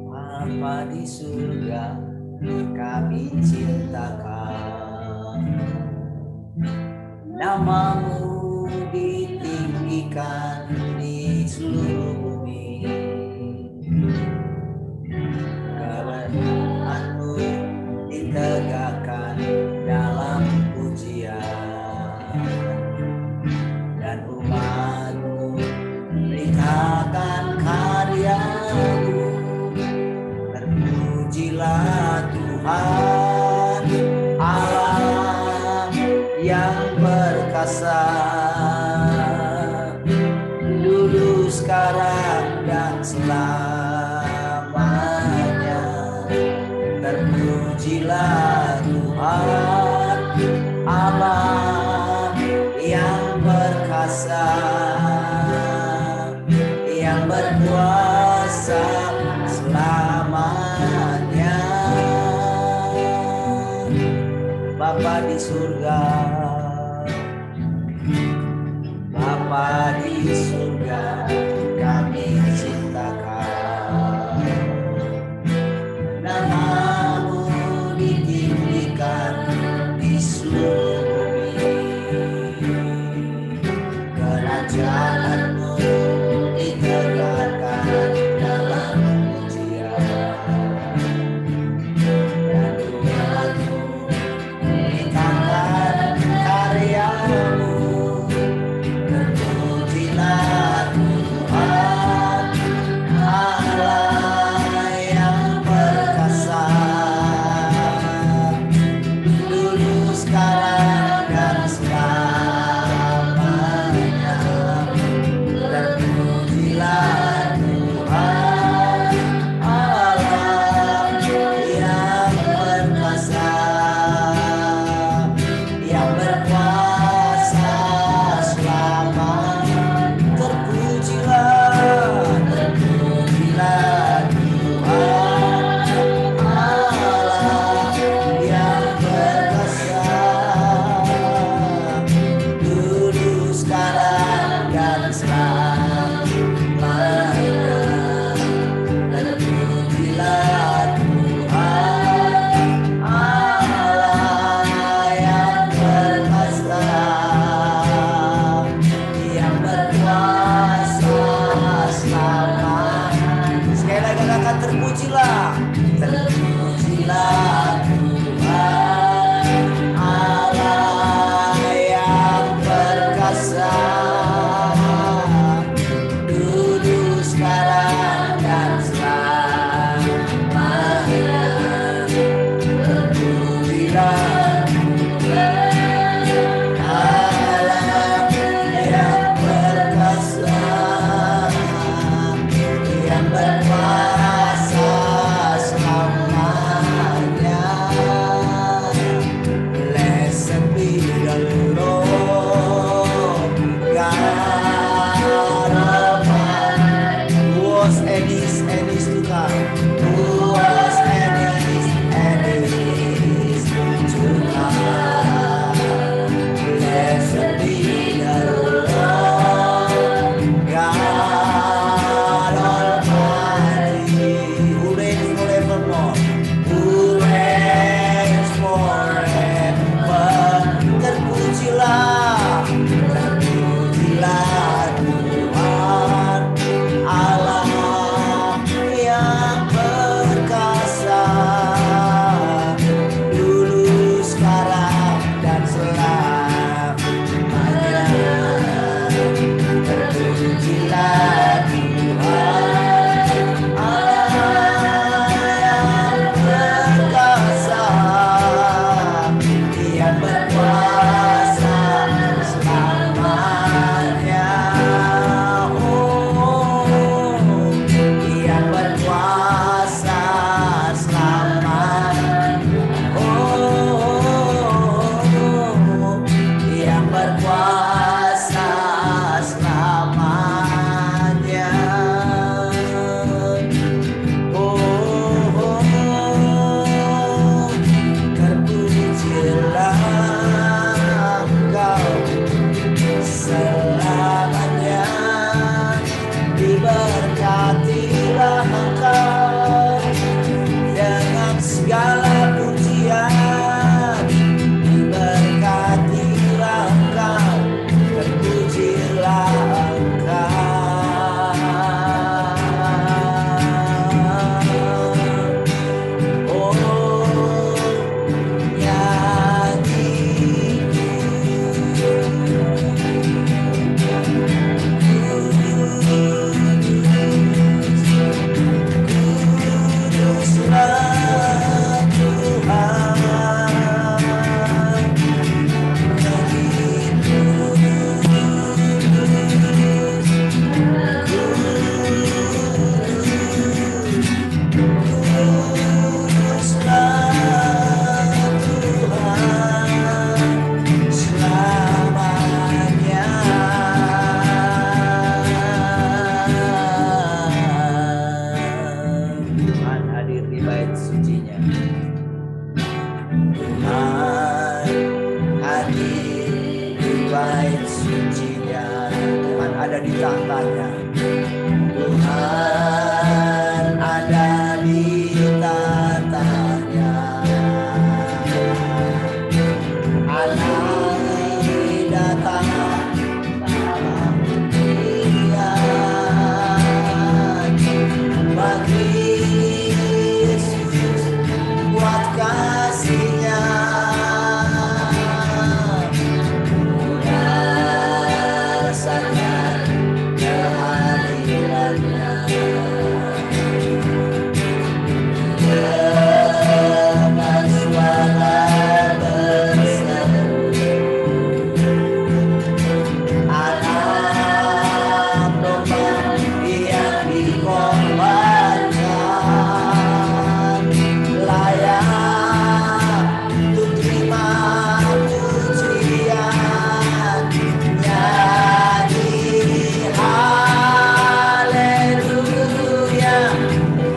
Bapa di surga, kami cintakan. Namamu ditinggikan di seluruh bumi. Kebenaran-Mu ditegakkan dalam pujian. Dan umat-Mu beritakan karya-Mu. Terpujilah Tuhan Allah yang perkasa, dulu sekarang dan selamanya. Terpujilah Tuhan Allah yang perkasa, yang berkuasa selamanya. Bapa di surga, Bapa di surga, kami cintakan. Namamu ditinggikan di seluruh bumi. Kerajaan-Mu ditegakkan dalam pujian. Dan umat-Mu beritakan karya-Mu. Terpujilah Tuhan Allah yang perkasa, dulu sekarang dan selamanya. Terpujilah Tuhan Allah yang perkasa, yang berkuasa selamanya. Terpujilah Tuhan Allah yang perkasa, dulu sekarang dan selamanya. Terpujilah Tuhan Allah yang perkasa, yang berkuasa selamanya. Sekali lagi katakan terpujilah, terpujilah Tuhan Allah yang perkasa, dulu sekarang dan selamanya. Terpujilah Allah yang perkasa, yang berkuasa selamanya. Blessed be the Lord God Almighty, who was and is to come, who was and is to come. Blessed be the Lord God Almighty, who reigns forevermore, who reigns forever. Terpujilah, terpujilah Tuhan Allah yang perkasa, dulu sekarang dan selamanya. Terpujilah Tuhan Allah yang perkasa, yang berkuasa selamanya. Oh, yang berkuasa selamanya. Oh, yang berkuasa selamanya. di tahtanya. Tuhan ada di tahtanya. Alami datang Dia bagi Yesus buat kasih-Nya. Rasakan kehadiran-Nya. Dengan suara berseru, anak domba yang dikorbankan layak untuk terima pujian. Nyanyi haleluya,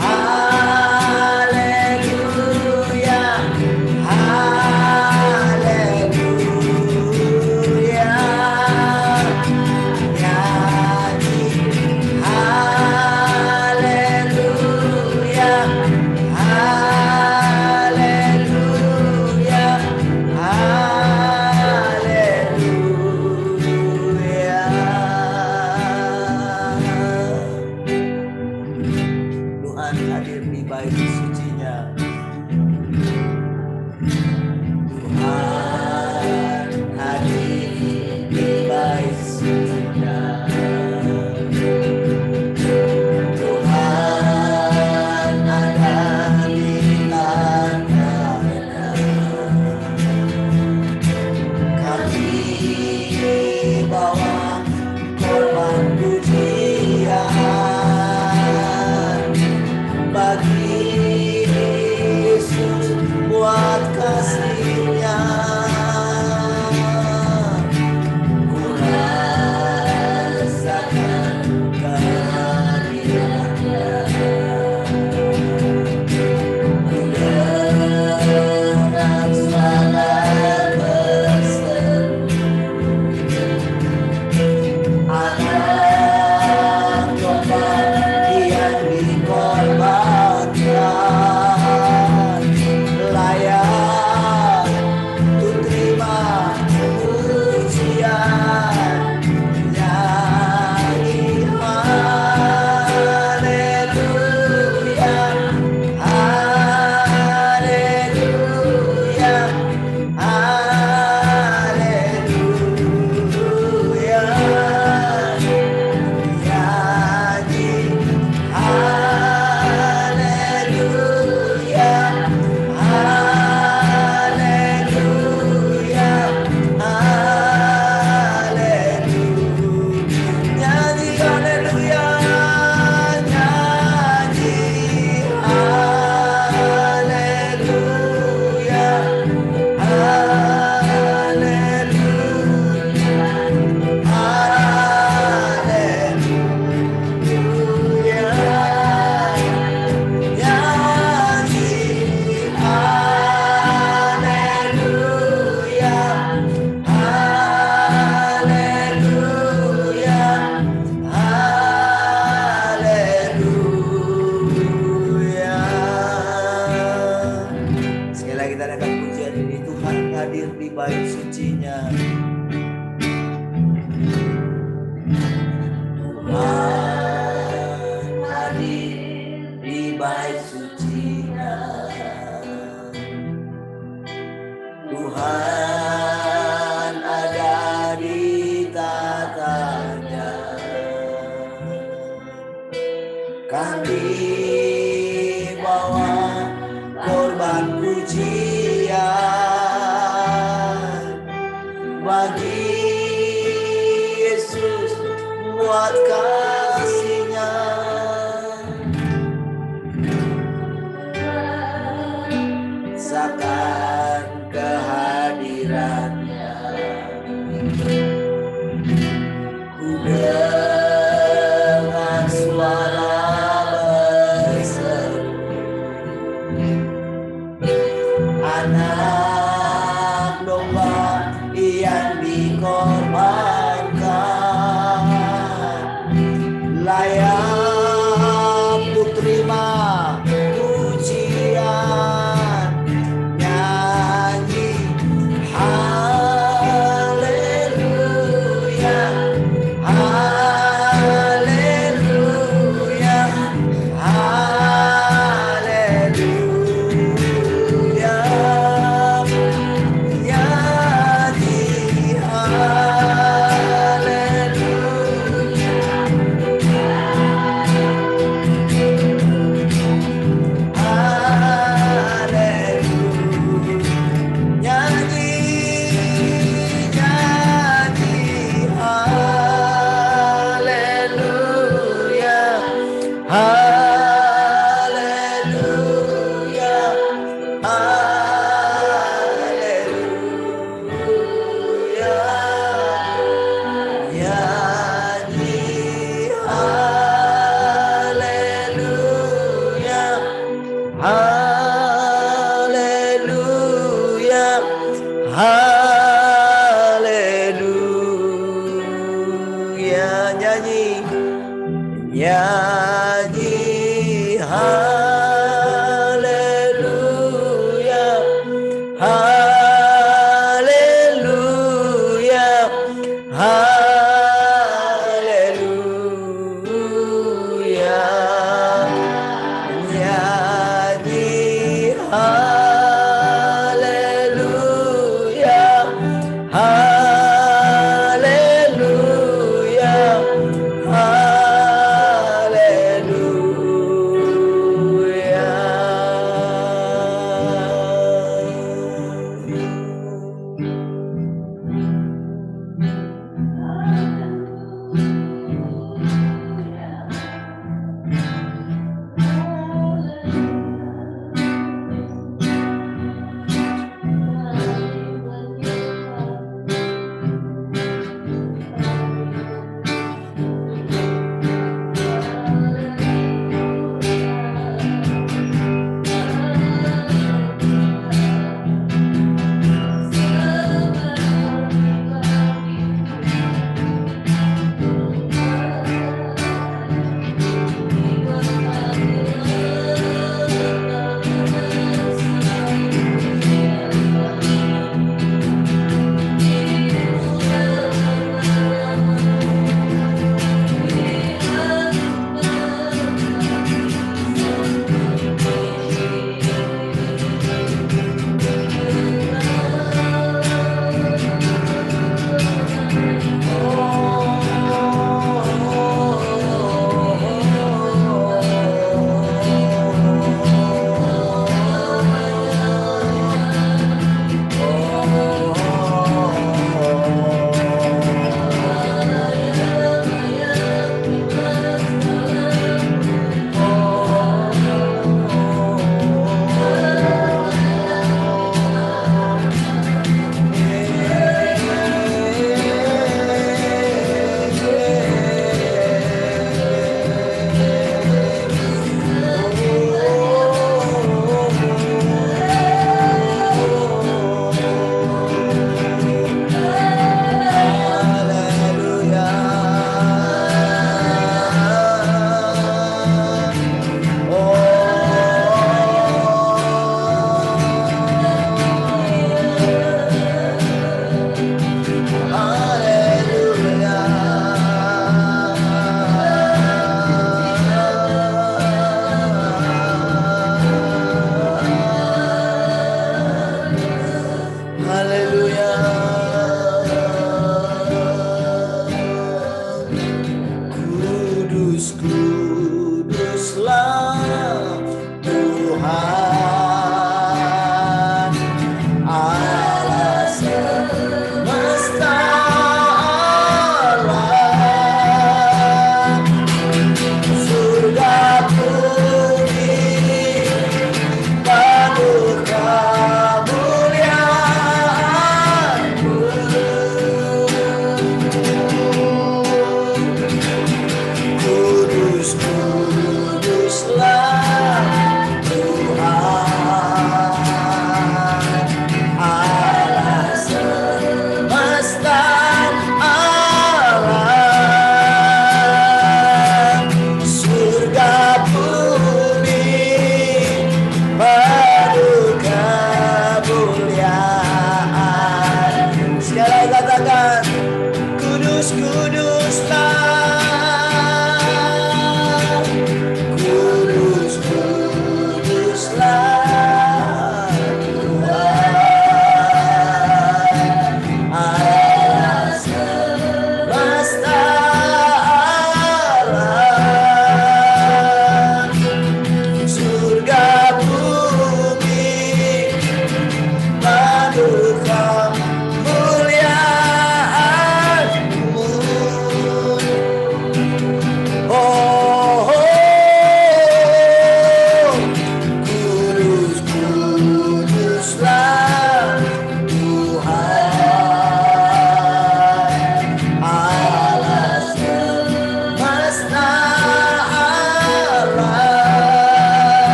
haleluya, haleluya. Nyanyi haleluya, haleluya, haleluya. Tuhan hadir di bait suci-Nya. Tuhan hadir di bait suci-Nya. Tuhan ada di tengah-Nya. Kami bawa korban pujian bagi Yesus buat kasih-Nya. Ku rasakan kehadiran-Nya. Ku dengar suara berseru, anak domba yang dikorbankan layak untuk terima pujian. Nyanyi haleluya, haleluya, haleluya. Nyanyi haleluya, haleluya, haleluya. Nyanyi haleluya, nyanyi haleluya, sekali lagi kita adakan pujian ini. Tuhan hadir di bait suci-Nya. Tuhan hadir di bait suci-Nya. Tuhan ada di tahtanya. Kami bawa korban pujian bagi Yesus buat kasih-Nya. Rasakan kehadiran-Nya. Ku dengar suara berseru, anak domba yang dikorbankan nyanyi, nyanyi, haleluya, haleluya, haleluya, nyanyi, haleluya, haleluya, haleluya.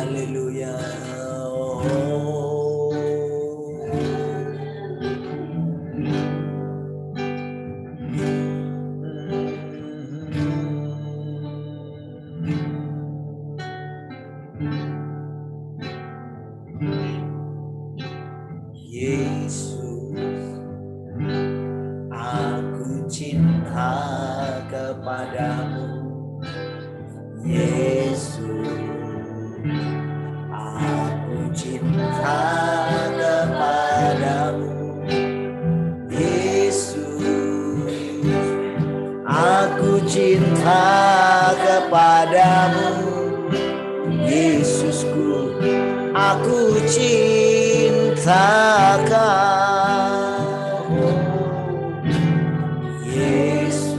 Haleluya. Yesus, aku cinta kepadamu. Yesus, aku cinta kepadamu. Yesus, aku cinta kepadamu. Yesusku, aku cinta kamu. Yesus,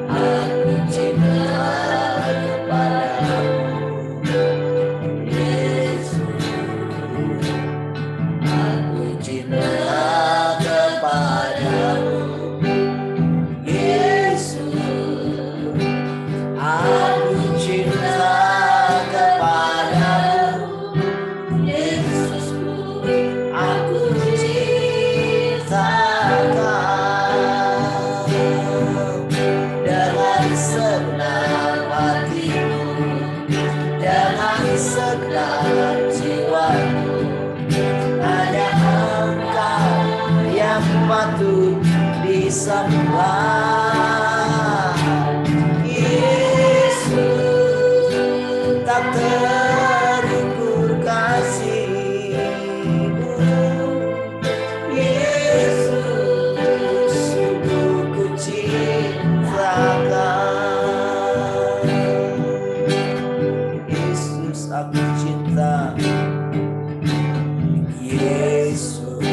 aku cinta kepadamu. Yesus, aku cinta kepadamu. Yesus, aku cinta kepadamu. Yesusku, aku cinta kamu. Dengan segenap hatiku, dengan segenap jiwaku, hanya Engkau yang patut disembah. Yesus, tak terukur kasih-Mu. Yesus, sungguh ku cinta Kau. Yesus, aku cinta. Yesus,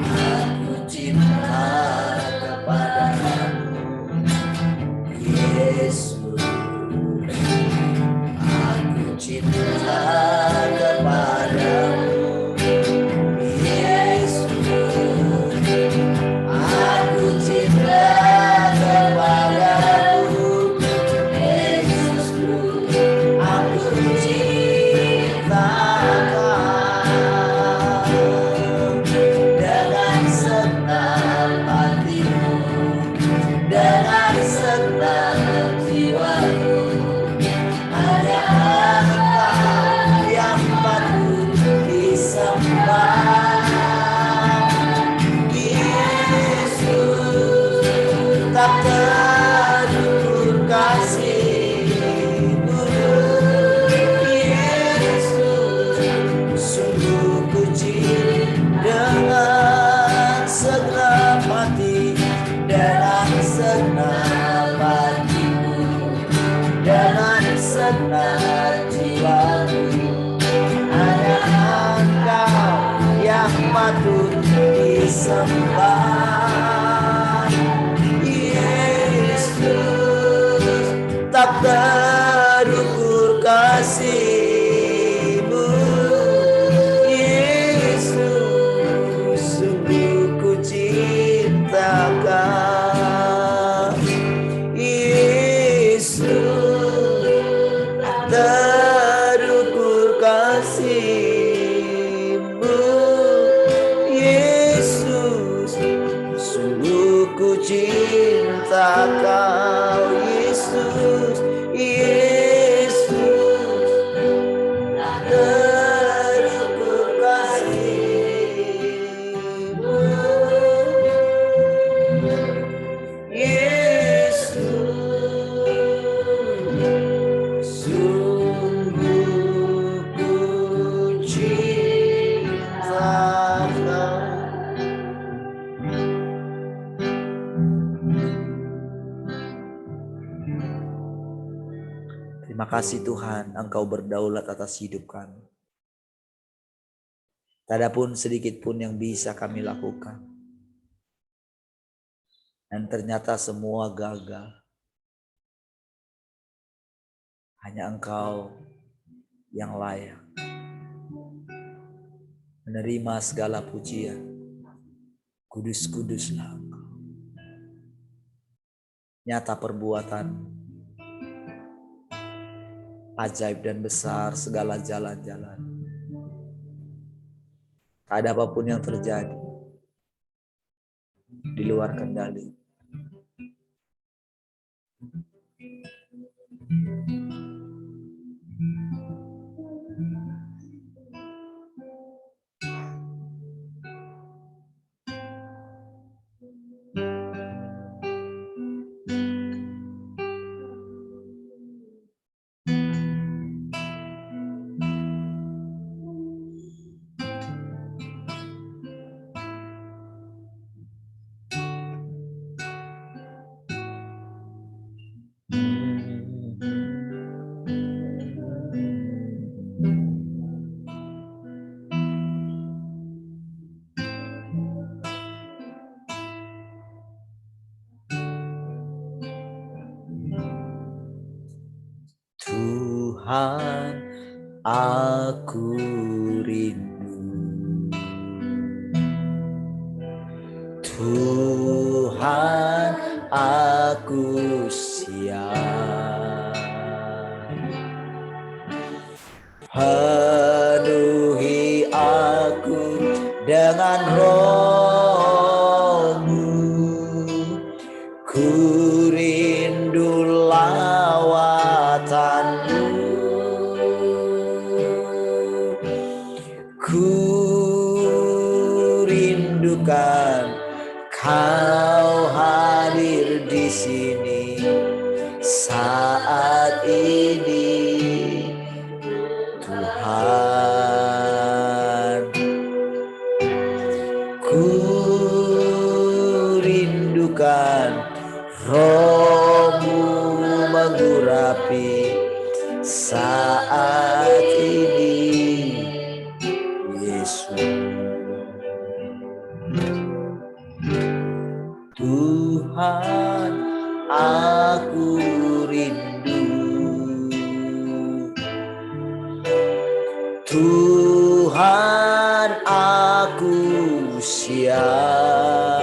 aku cinta kepadamu. Yesus, aku cinta kepadamu. Yesus, aku cinta kepadamu. Yesusku, aku cinta Kau. Dengan segenap hatiku, dengan segenap jiwaku, hanya Engkau yang patut disembah. Yesus, tak terukur kasih-Mu. Yesus, sungguh ku cinta dengan segenap hati, dengan segenap hatiku, dengan segenap jiwaku, hanya Engkau yang patut disembah. Yesus, tak terukur kasih-Mu. Yesus, sungguh ku cinta Kau. Yesus, terukur kasih-Mu. Yesus, sungguh ku cinta Kau. Yesus, Yesus, terukur kasih-Mu. Yesus, sungguh ku cinta Kau. Terima kasih Tuhan, Engkau berdaulat atas hidup kami. Tak ada pun sedikit pun yang bisa kami lakukan. Dan ternyata semua gagal. Hanya Engkau yang layak menerima segala pujian. Kudus-kuduslah Engkau. Nyata perbuatan ajaib dan besar segala jalan-jalan. Tak ada apapun yang terjadi di luar kendali. Tuhan, aku rindu. Tuhan, aku siap. Penuhi aku dengan roh-Mu. Ku rindu lawatan-Mu. Ku rindukan Kau hadir di sini saat ini, Tuhan. Ku rindukan Roh-Mu mengurapi saat ini, Yesus. Tuhan, aku rindu. Tuhan, aku siap.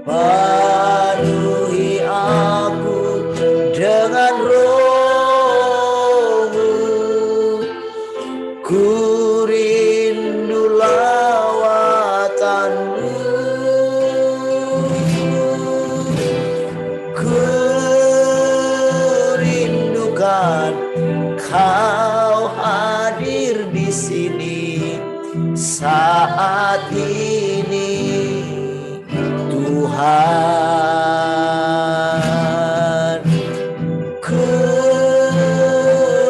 Penuhi aku dengan Roh-Mu. Ku rindu lawatan-Mu. Ku rindukan Kau hadir di sini saat ini, Tuhan. Ku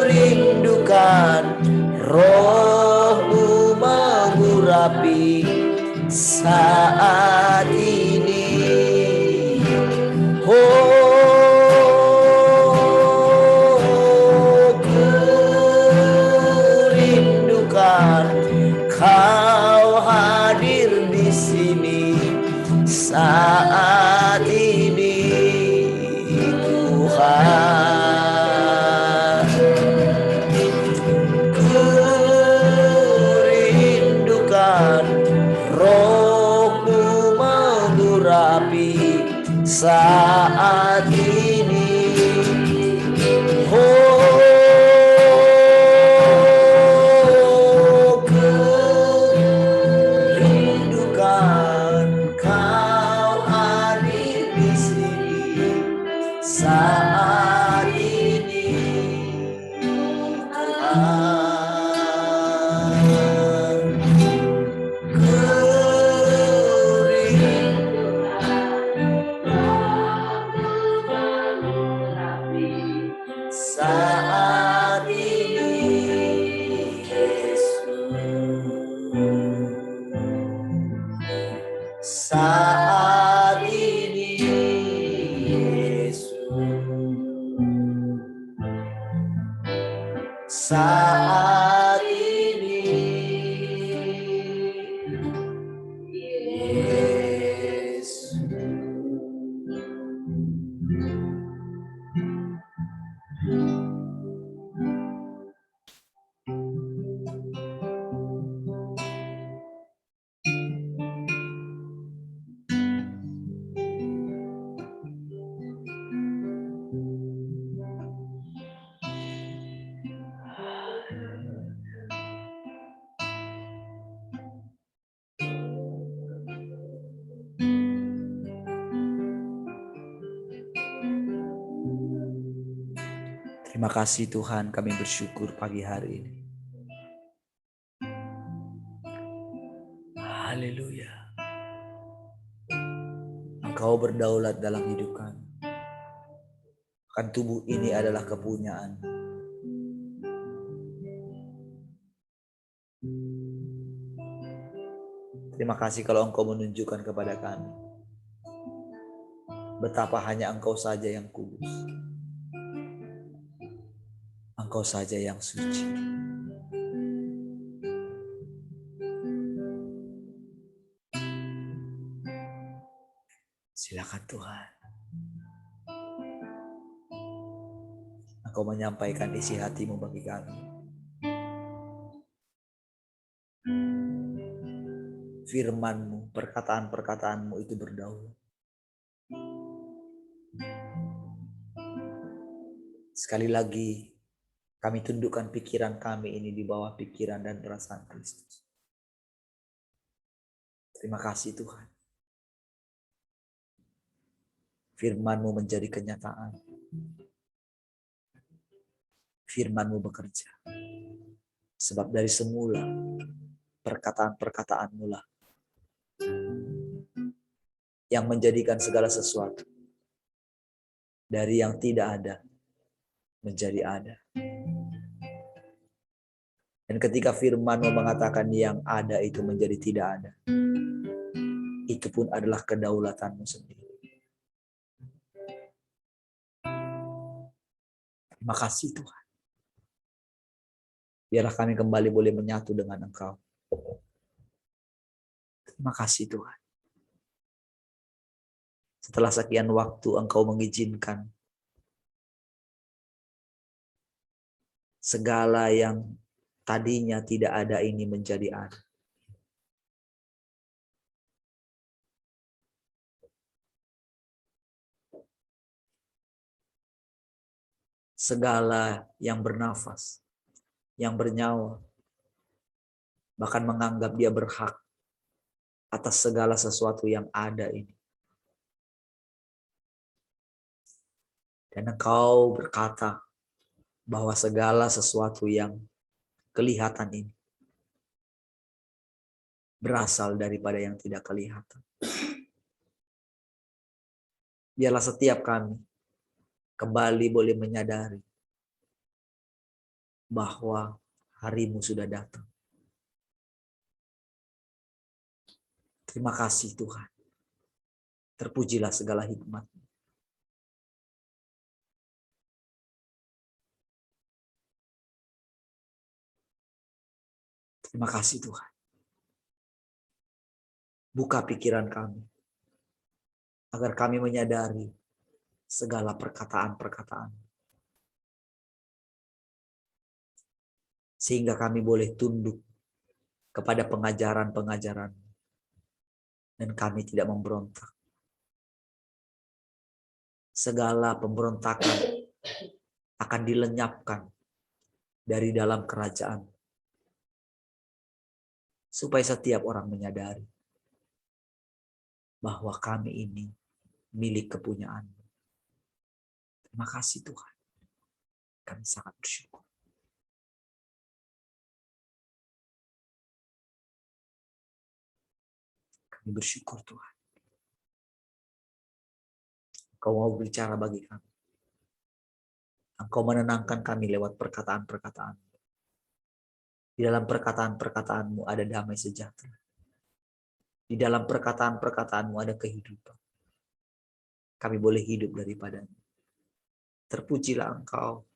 rindukan Roh-Mu mengurapi saat ini. Ku rindukan Kau hadir di sini saat ini, Tuhan. Ku rindukan Roh-Mu mengurapi saat ini. Ku rindukan Kau hadir di sini saat ini, Tuhan. Ku saat ini, Yesus. Saat ini, Yesus. Saat ini, Yesus. Terima kasih Tuhan, kami bersyukur pagi hari ini. Haleluya. Engkau berdaulat dalam hidup kami. Kan tubuh ini adalah kepunyaan. Terima kasih kalau Engkau menunjukkan kepada kami betapa hanya Engkau saja yang kudus. Engkau saja yang suci. Silakan Tuhan. Engkau menyampaikan isi hatimu bagi kami. Firman-Mu, perkataan-perkataanmu itu berdaulat. Sekali lagi, kami tundukkan pikiran kami ini di bawah pikiran dan perasaan Kristus. Terima kasih Tuhan. Firman-Mu menjadi kenyataan. Firman-Mu bekerja. Sebab dari semula, perkataan-perkataan-Mu lah yang menjadikan segala sesuatu dari yang tidak ada menjadi ada. Dan ketika firman-Mu mengatakan yang ada itu menjadi tidak ada, itu pun adalah kedaulatan-Mu sendiri. Terima kasih Tuhan. Biarlah kami kembali boleh menyatu dengan Engkau. Terima kasih Tuhan. Setelah sekian waktu Engkau mengizinkan segala yang tadinya tidak ada ini menjadi ada. Segala yang bernafas, yang bernyawa, bahkan menganggap dia berhak atas segala sesuatu yang ada ini. Dan Engkau berkata bahwa segala sesuatu yang kelihatan ini berasal daripada yang tidak kelihatan. Biarlah setiap kami kembali boleh menyadari bahwa hari-Mu sudah datang. Terima kasih Tuhan. Terpujilah segala hikmat. Terima kasih Tuhan. Buka pikiran kami agar kami menyadari segala perkataan-perkataan. Sehingga kami boleh tunduk kepada pengajaran-pengajaran. Dan kami tidak memberontak. Segala pemberontakan akan dilenyapkan dari dalam kerajaan. Supaya setiap orang menyadari bahwa kami ini milik kepunyaan. Terima kasih Tuhan. Kami sangat bersyukur. Kami bersyukur Tuhan. Engkau mau bicara bagi kami. Engkau menenangkan kami lewat perkataan-perkataan. Di dalam perkataan-perkataan-Mu ada damai sejahtera. Di dalam perkataan-perkataan-Mu ada kehidupan. Kami boleh hidup daripadanya. Terpujilah Engkau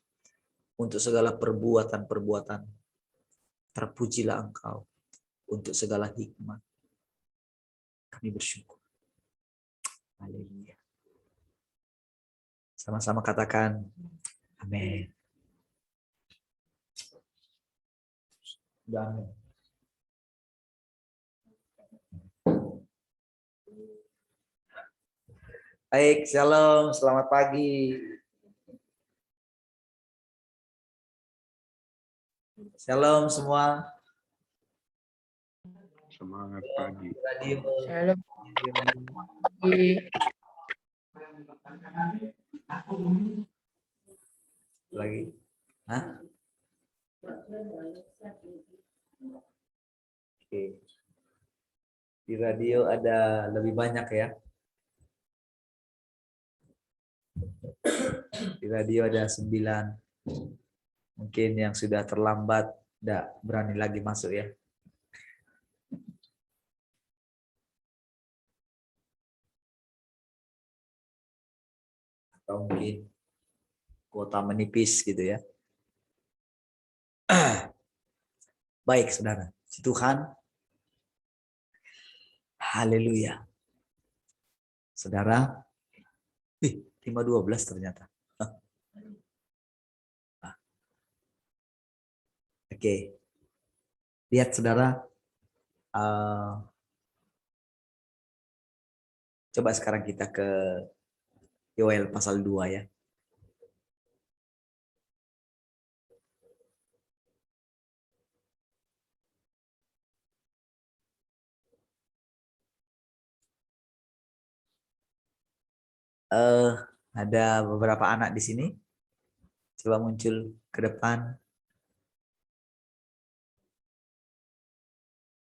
untuk segala perbuatan-perbuatan. Terpujilah Engkau untuk segala hikmat. Kami bersyukur. Haleluya. Sama-sama katakan amin. Amin. Baik, shalom, selamat pagi. Shalom semua. Semangat pagi. Radio. Shalom. Lagi. Hah? Oke. Di radio ada lebih banyak ya. Di radio ada 9. Mungkin yang sudah terlambat tidak berani lagi masuk ya. Atau mungkin kuota menipis gitu ya. Baik saudara, puji Tuhan. Haleluya. Saudara, 5:12 ternyata. Oke. Lihat saudara, coba sekarang kita ke Yoel pasal 2 ya. Ada beberapa anak di sini. Coba muncul ke depan.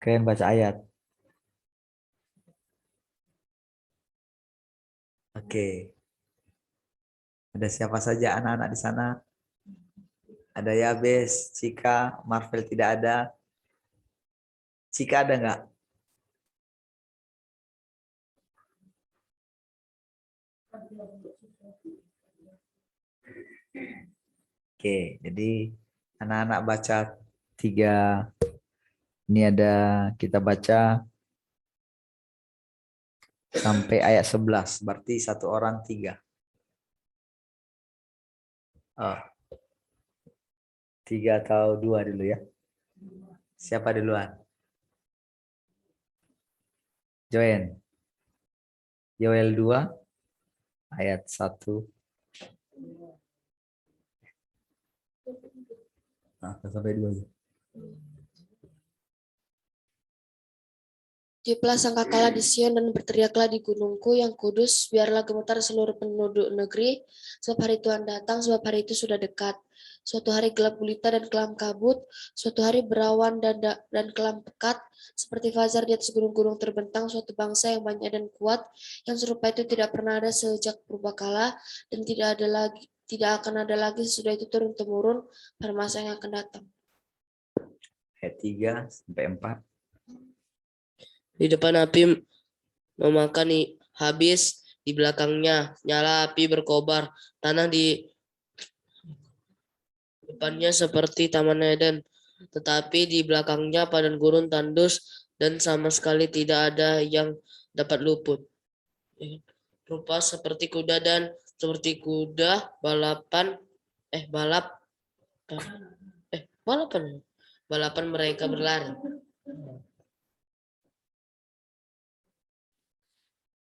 Kalian baca ayat. Oke. Ada siapa saja anak-anak di sana? Ada Yabes, Cika, Marvel tidak ada. Cika ada nggak? Oke, jadi anak-anak baca 3. Ini ada kita baca sampai ayat 11. Berarti 1 orang 3. Oh. 3 atau 2 dulu ya. Siapa duluan? Join. Yoel 2 ayat 1. Sampai 2. Tiuplah sangkakala di Sion dan berteriaklah di gunungku yang kudus, biarlah gemetar seluruh penduduk negeri, sebab hari Tuhan datang, sebab hari itu sudah dekat. Suatu hari gelap gulita dan kelam kabut, suatu hari berawan dan kelam pekat, seperti fajar di atas gunung-gunung terbentang, suatu bangsa yang banyak dan kuat, yang serupa itu tidak pernah ada sejak purbakala, dan tidak akan ada lagi sesudah itu turun-temurun pada masa yang akan datang. Ayat 3 sampai 4. Di depan api memakan habis, di belakangnya nyala api berkobar. Tanah di depannya seperti Taman Eden, tetapi di belakangnya padang gurun tandus dan sama sekali tidak ada yang dapat luput. Rupa seperti kuda dan seperti kuda balapan mereka berlari.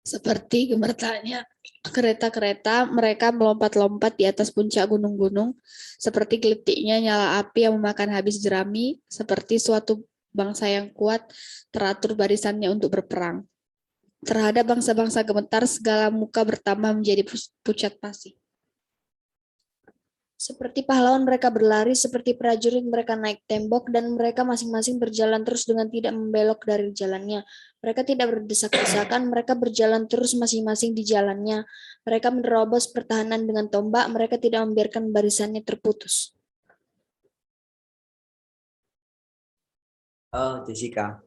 Seperti gemetarnya kereta-kereta, mereka melompat-lompat di atas puncak gunung-gunung, seperti gelitiknya nyala api yang memakan habis jerami, seperti suatu bangsa yang kuat, teratur barisannya untuk berperang. Terhadap bangsa-bangsa gemetar, segala muka bertambah menjadi pucat pasi. Seperti pahlawan mereka berlari, seperti prajurit mereka naik tembok, dan mereka masing-masing berjalan terus dengan tidak membelok dari jalannya. Mereka tidak berdesak-desakan, mereka berjalan terus masing-masing di jalannya. Mereka menerobos pertahanan dengan tombak, mereka tidak membiarkan barisannya terputus. Oh, Jessica.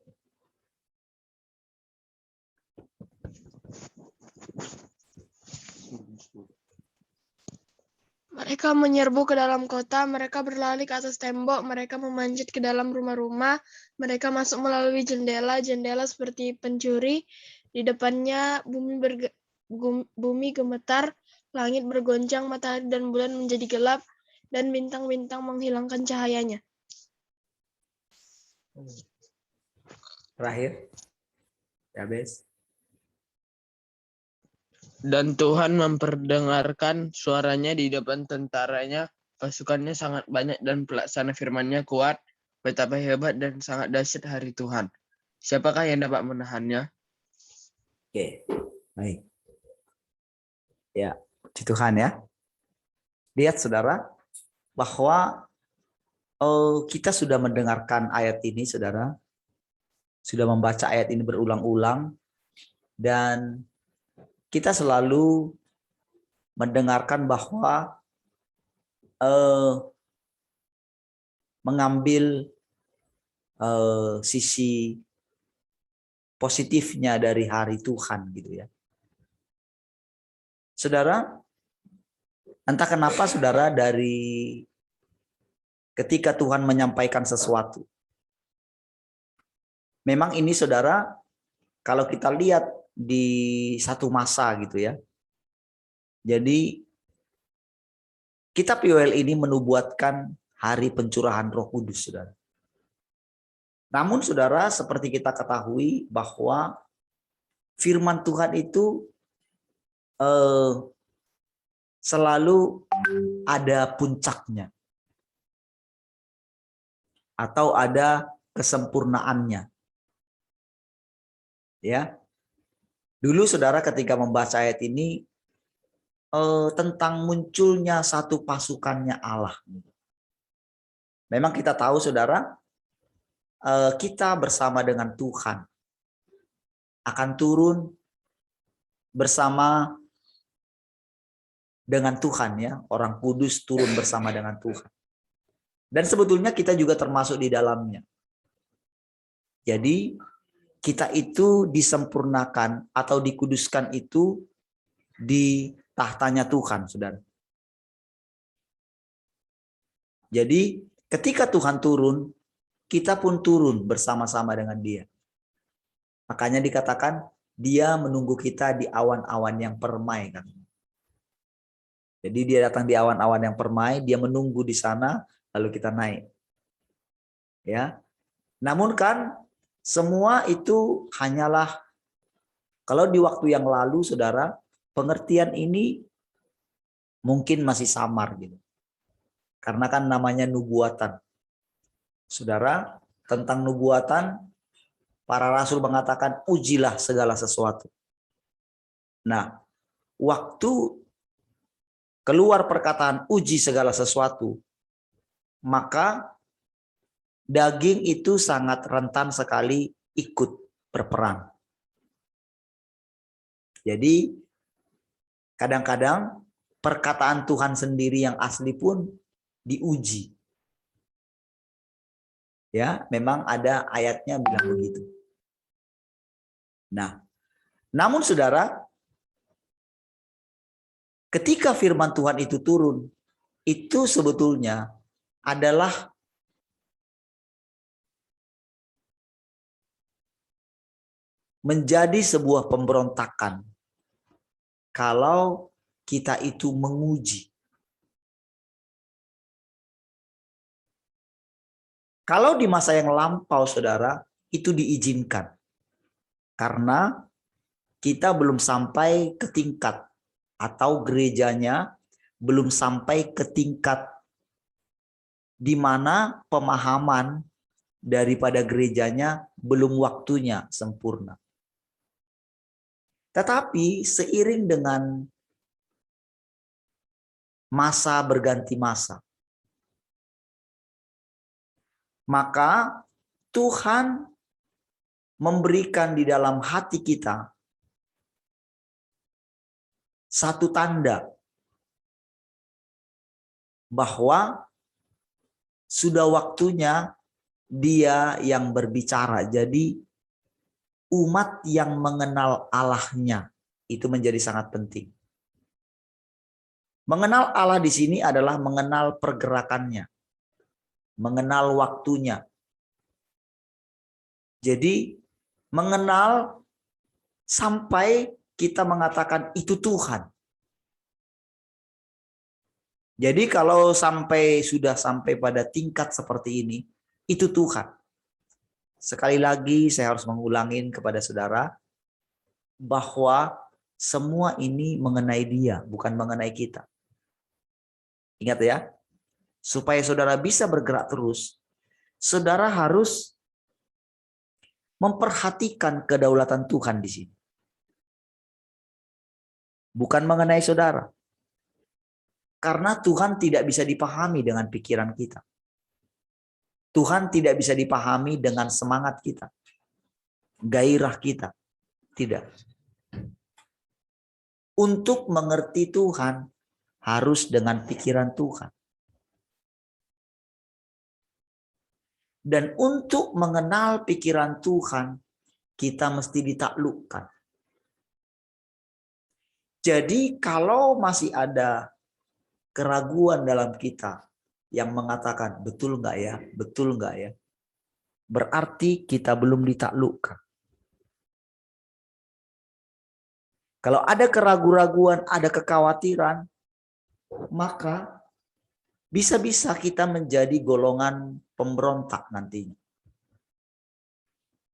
Mereka menyerbu ke dalam kota, mereka berlari ke atas tembok, mereka memanjat ke dalam rumah-rumah, mereka masuk melalui jendela seperti pencuri. Di depannya bumi gemetar, langit bergoncang, matahari dan bulan menjadi gelap, dan bintang-bintang menghilangkan cahayanya. Terakhir. Yabes. Dan Tuhan memperdengarkan suaranya di depan tentaranya, pasukannya sangat banyak dan pelaksana firman-Nya kuat, betapa hebat dan sangat dahsyat hari Tuhan. Siapakah yang dapat menahannya? Oke, baik. Ya, puji Tuhan ya. Lihat saudara, bahwa kita sudah mendengarkan ayat ini, saudara. Sudah membaca ayat ini berulang-ulang. Dan kita selalu mendengarkan bahwa mengambil sisi positifnya dari hari Tuhan gitu ya. Saudara, entah kenapa saudara, dari ketika Tuhan menyampaikan sesuatu, memang ini saudara, kalau kita lihat di satu masa gitu ya. Jadi kitab Yoel ini menubuatkan hari pencurahan Roh Kudus, saudara. Namun saudara, seperti kita ketahui bahwa firman Tuhan itu selalu ada puncaknya atau ada kesempurnaannya. Ya. Dulu saudara ketika membaca ayat ini tentang munculnya satu pasukannya Allah. Memang kita tahu saudara, kita bersama dengan Tuhan akan turun bersama dengan Tuhan ya. Orang kudus turun bersama dengan Tuhan. Dan sebetulnya kita juga termasuk di dalamnya. Jadi kita itu disempurnakan atau dikuduskan itu di tahtanya Tuhan, saudara. Jadi ketika Tuhan turun, kita pun turun bersama-sama dengan Dia. Makanya dikatakan Dia menunggu kita di awan-awan yang permai kan. Jadi Dia datang di awan-awan yang permai, Dia menunggu di sana, lalu kita naik. Ya. Namun kan semua itu hanyalah, kalau di waktu yang lalu saudara, pengertian ini mungkin masih samar gitu. Karena kan namanya nubuatan. Saudara, tentang nubuatan, para rasul mengatakan ujilah segala sesuatu. Nah, waktu keluar perkataan uji segala sesuatu, maka daging itu sangat rentan sekali ikut berperang. Jadi kadang-kadang perkataan Tuhan sendiri yang asli pun diuji. Ya, memang ada ayatnya bilang begitu. Nah, namun saudara, ketika firman Tuhan itu turun, itu sebetulnya adalah menjadi sebuah pemberontakan kalau kita itu menguji. Kalau di masa yang lampau, saudara, itu diizinkan. Karena kita belum sampai ke tingkat, atau gerejanya belum sampai ke tingkat di mana pemahaman daripada gerejanya belum waktunya sempurna. Tetapi seiring dengan masa berganti masa, maka Tuhan memberikan di dalam hati kita satu tanda bahwa sudah waktunya Dia yang berbicara. Jadi umat yang mengenal Allahnya itu menjadi sangat penting. Mengenal Allah di sini adalah mengenal pergerakannya, mengenal waktunya. Jadi mengenal sampai kita mengatakan itu Tuhan. Jadi kalau sudah sampai pada tingkat seperti ini, itu Tuhan. Sekali lagi saya harus mengulangin kepada saudara bahwa semua ini mengenai Dia, bukan mengenai kita. Ingat ya, supaya saudara bisa bergerak terus, saudara harus memperhatikan kedaulatan Tuhan di sini. Bukan mengenai saudara. Karena Tuhan tidak bisa dipahami dengan pikiran kita. Tuhan tidak bisa dipahami dengan semangat kita, gairah kita. Tidak. Untuk mengerti Tuhan harus dengan pikiran Tuhan. Dan untuk mengenal pikiran Tuhan, kita mesti ditaklukkan. Jadi kalau masih ada keraguan dalam kita yang mengatakan betul nggak ya, betul nggak ya, berarti kita belum ditaklukkan. Kalau ada keraguan-raguan, ada kekhawatiran, maka bisa-bisa kita menjadi golongan pemberontak nantinya.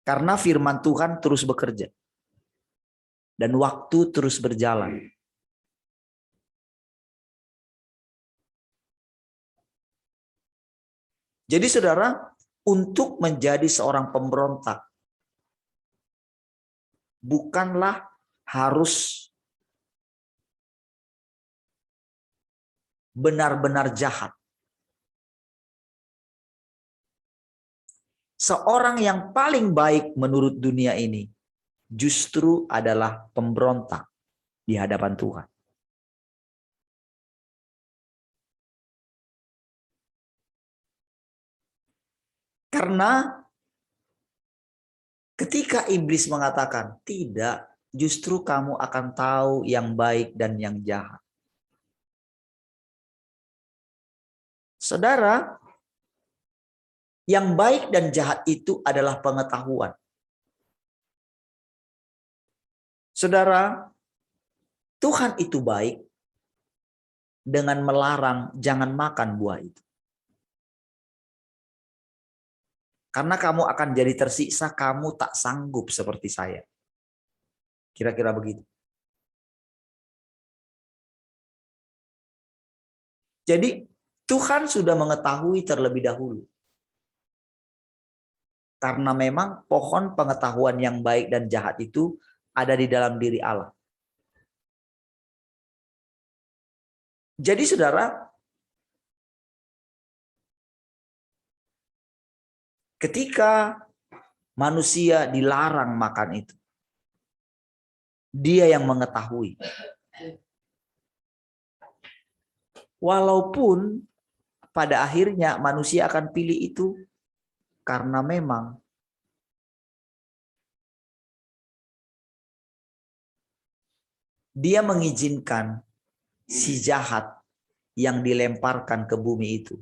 Karena firman Tuhan terus bekerja. Dan waktu terus berjalan. Jadi saudara, untuk menjadi seorang pemberontak, bukanlah harus benar-benar jahat. Seorang yang paling baik menurut dunia ini justru adalah pemberontak di hadapan Tuhan. Karena ketika iblis mengatakan, tidak, justru kamu akan tahu yang baik dan yang jahat. Saudara, yang baik dan jahat itu adalah pengetahuan. Saudara, Tuhan itu baik dengan melarang jangan makan buah itu. Karena kamu akan jadi tersiksa, kamu tak sanggup seperti saya. Kira-kira begitu. Jadi Tuhan sudah mengetahui terlebih dahulu. Karena memang pohon pengetahuan yang baik dan jahat itu ada di dalam diri Allah. Jadi saudara, ketika manusia dilarang makan itu, dia yang mengetahui. Walaupun pada akhirnya manusia akan pilih itu karena memang dia mengizinkan si jahat yang dilemparkan ke bumi itu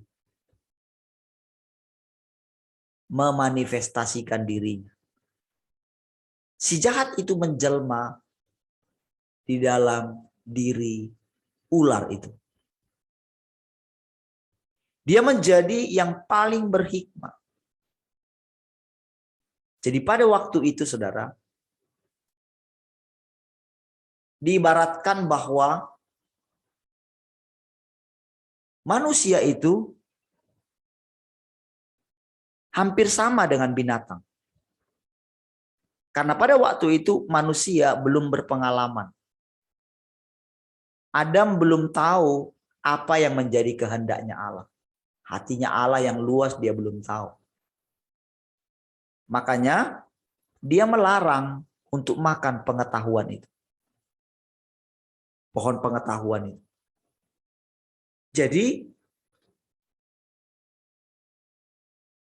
memanifestasikan dirinya. Si jahat itu menjelma di dalam diri ular itu. Dia menjadi yang paling berhikmat. Jadi pada waktu itu saudara, diibaratkan bahwa manusia itu hampir sama dengan binatang. Karena pada waktu itu manusia belum berpengalaman. Adam belum tahu apa yang menjadi kehendaknya Allah. Hatinya Allah yang luas dia belum tahu. Makanya dia melarang untuk makan pengetahuan itu. Pohon pengetahuan itu. Jadi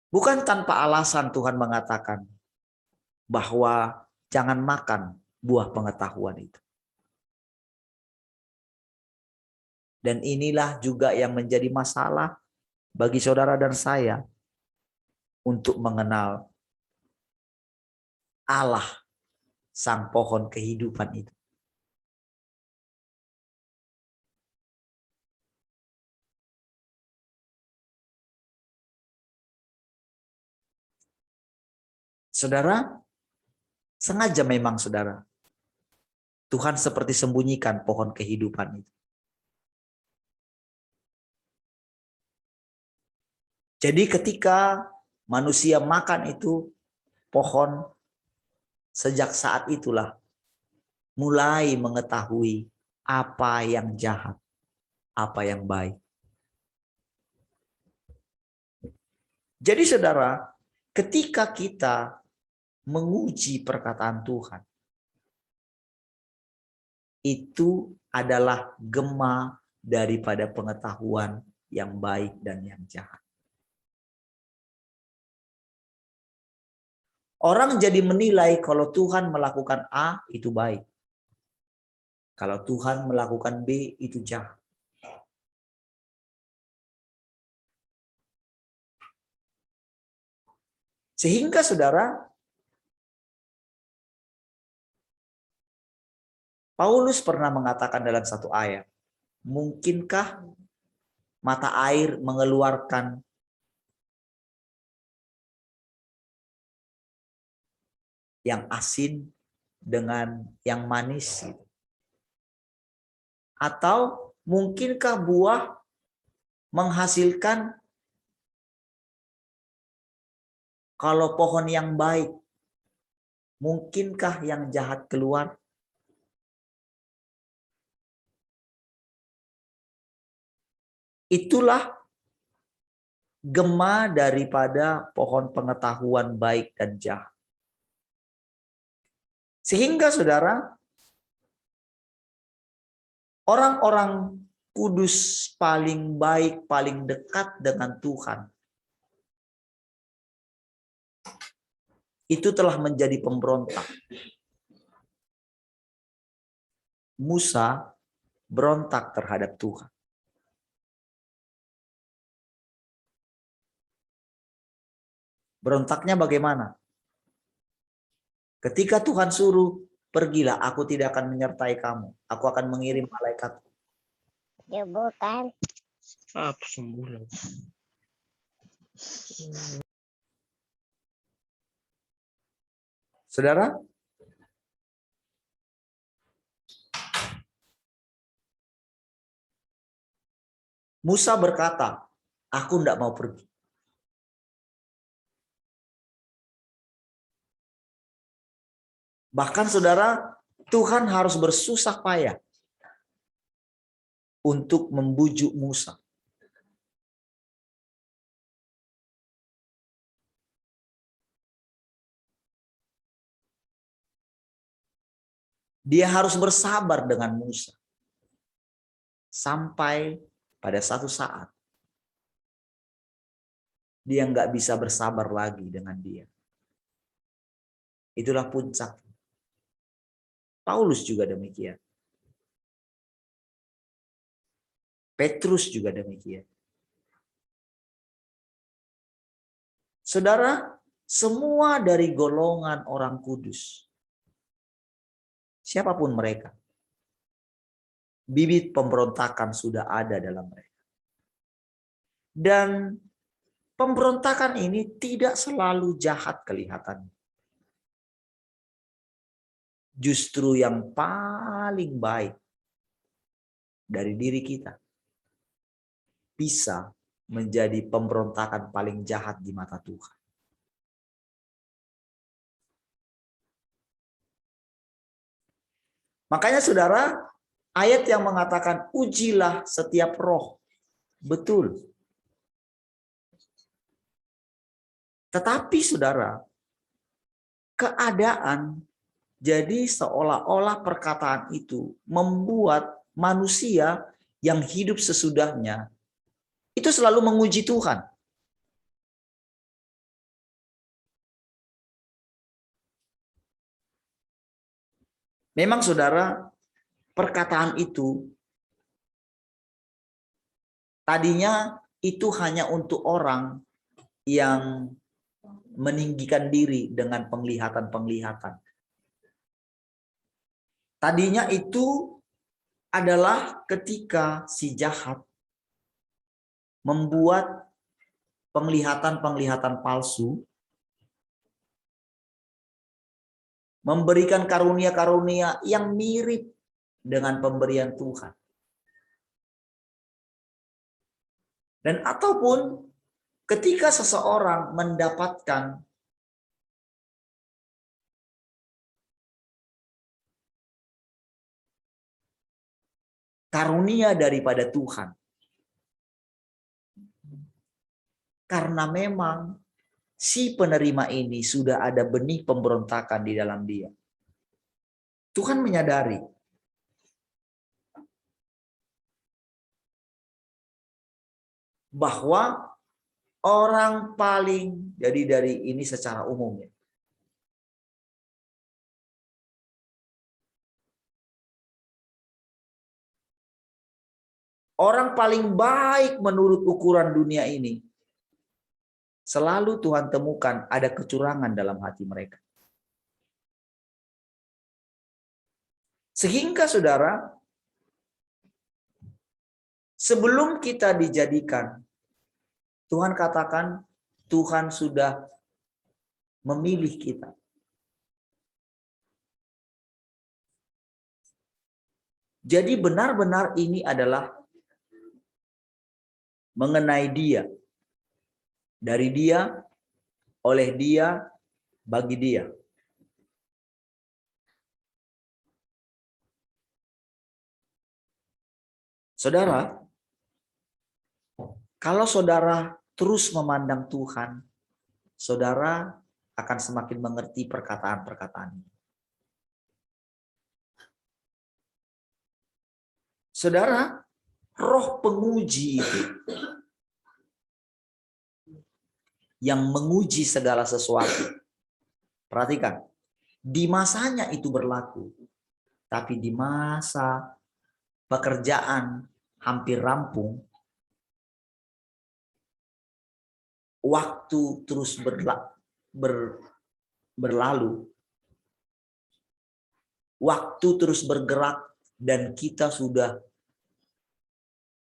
bukan tanpa alasan Tuhan mengatakan bahwa jangan makan buah pengetahuan itu. Dan inilah juga yang menjadi masalah bagi saudara dan saya untuk mengenal Allah, sang pohon kehidupan itu. Saudara, sengaja memang saudara, Tuhan seperti sembunyikan pohon kehidupan itu. Jadi ketika manusia makan itu pohon, sejak saat itulah mulai mengetahui apa yang jahat, apa yang baik. Jadi saudara, ketika kita menguji perkataan Tuhan, itu adalah gema daripada pengetahuan yang baik dan yang jahat. Orang jadi menilai kalau Tuhan melakukan A itu baik. Kalau Tuhan melakukan B itu jahat. Sehingga saudara, Paulus pernah mengatakan dalam satu ayat, mungkinkah mata air mengeluarkan yang asin dengan yang manis? Atau mungkinkah buah menghasilkan kalau pohon yang baik, mungkinkah yang jahat keluar? Itulah gema daripada pohon pengetahuan baik dan jahat. Sehingga saudara, orang-orang kudus paling baik, paling dekat dengan Tuhan, itu telah menjadi pemberontak. Musa berontak terhadap Tuhan. Berontaknya bagaimana? Ketika Tuhan suruh, pergilah, aku tidak akan menyertai kamu. Aku akan mengirim malaikat. Ya bukan. Apa sembulan? Saudara, Musa berkata, aku tidak mau pergi. Bahkan saudara, Tuhan harus bersusah payah untuk membujuk Musa. Dia harus bersabar dengan Musa. Sampai pada satu saat, dia nggak bisa bersabar lagi dengan dia. Itulah puncak. Paulus juga demikian. Petrus juga demikian. Saudara, semua dari golongan orang kudus, siapapun mereka, bibit pemberontakan sudah ada dalam mereka. Dan pemberontakan ini tidak selalu jahat kelihatannya. Justru yang paling baik dari diri kita bisa menjadi pemberontakan paling jahat di mata Tuhan. Makanya saudara, ayat yang mengatakan ujilah setiap roh. Betul. Tetapi saudara, keadaan jadi seolah-olah perkataan itu membuat manusia yang hidup sesudahnya itu selalu menguji Tuhan. Memang saudara, perkataan itu tadinya itu hanya untuk orang yang meninggikan diri dengan penglihatan-penglihatan. Tadinya itu adalah ketika si jahat membuat penglihatan-penglihatan palsu, memberikan karunia-karunia yang mirip dengan pemberian Tuhan. Dan ataupun ketika seseorang mendapatkan karunia daripada Tuhan. Karena memang si penerima ini sudah ada benih pemberontakan di dalam dia. Tuhan menyadari bahwa orang paling, jadi dari ini secara umum ya, orang paling baik menurut ukuran dunia ini, selalu Tuhan temukan ada kecurangan dalam hati mereka. Sehingga saudara, sebelum kita dijadikan, Tuhan katakan Tuhan sudah memilih kita. Jadi benar-benar ini adalah mengenai dia. Dari dia, oleh dia, bagi dia. Saudara, kalau saudara terus memandang Tuhan, saudara akan semakin mengerti perkataan-perkataannya. Saudara, roh penguji itu yang menguji segala sesuatu. Perhatikan, di masanya itu berlaku. Tapi di masa pekerjaan hampir rampung, waktu terus berlalu, waktu terus bergerak, dan kita sudah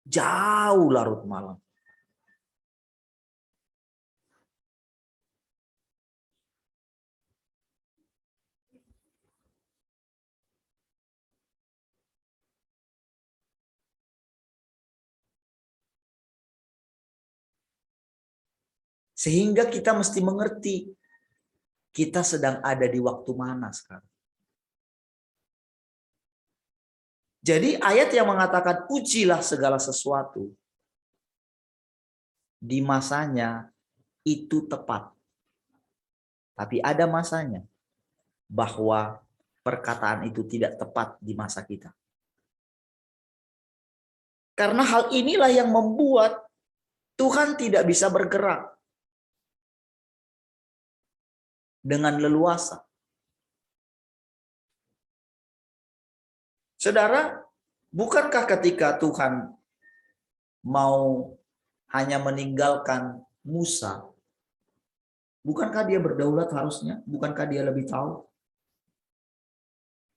jauh larut malam. Sehingga kita mesti mengerti kita sedang ada di waktu mana sekarang. Jadi ayat yang mengatakan ujilah segala sesuatu di masanya itu tepat. Tapi ada masanya bahwa perkataan itu tidak tepat di masa kita. Karena hal inilah yang membuat Tuhan tidak bisa bergerak dengan leluasa. Saudara, bukankah ketika Tuhan mau hanya meninggalkan Musa, bukankah dia berdaulat harusnya? Bukankah dia lebih tahu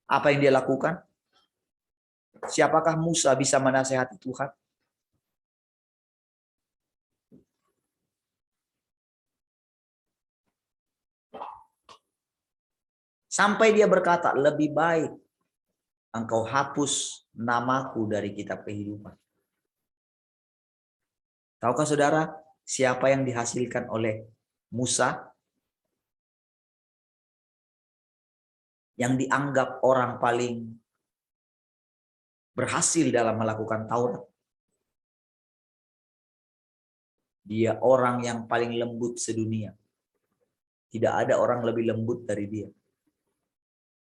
apa yang dia lakukan? Siapakah Musa bisa menasehati Tuhan? Sampai dia berkata, lebih baik engkau hapus namaku dari kitab kehidupan. Tahukah saudara siapa yang dihasilkan oleh Musa? Yang dianggap orang paling berhasil dalam melakukan Taurat. Dia orang yang paling lembut sedunia. Tidak ada orang lebih lembut dari dia.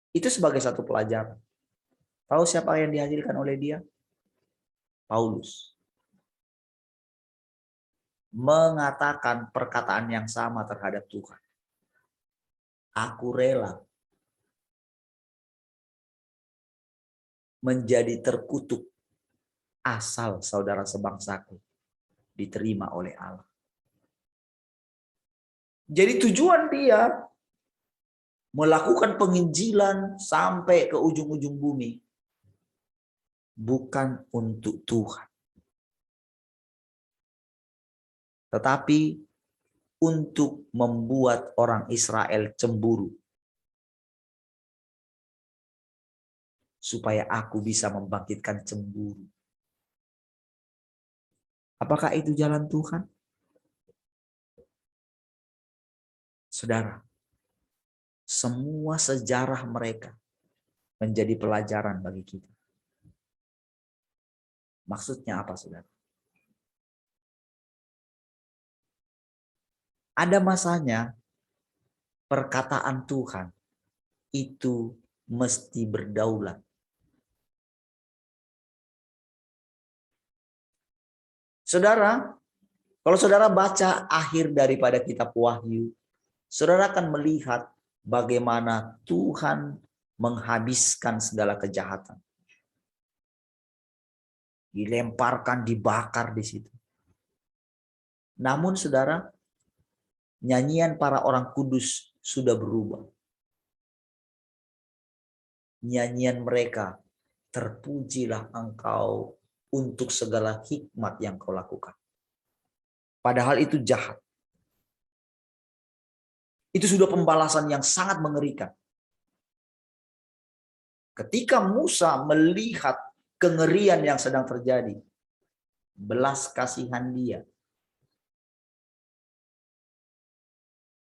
Itu sebagai satu pelajaran. Tahu siapa yang dihasilkan oleh dia? Paulus. Mengatakan perkataan yang sama terhadap Tuhan. Aku rela menjadi terkutuk asal saudara sebangsaku diterima oleh Allah. Jadi tujuan dia melakukan penginjilan sampai ke ujung-ujung bumi bukan untuk Tuhan, tetapi untuk membuat orang Israel cemburu supaya aku bisa membangkitkan cemburu. Apakah itu jalan Tuhan? Saudara, semua sejarah mereka menjadi pelajaran bagi kita. Maksudnya apa, saudara? Ada masanya perkataan Tuhan itu mesti berdaulat. Saudara, kalau saudara baca akhir daripada kitab Wahyu, saudara akan melihat bagaimana Tuhan menghabiskan segala kejahatan. Dilemparkan, dibakar di situ. Namun saudara, nyanyian para orang kudus sudah berubah. Nyanyian mereka, terpujilah engkau untuk segala hikmat yang kau lakukan. Padahal itu jahat. Itu sudah pembalasan yang sangat mengerikan. Ketika Musa melihat kengerian yang sedang terjadi, belas kasihan dia,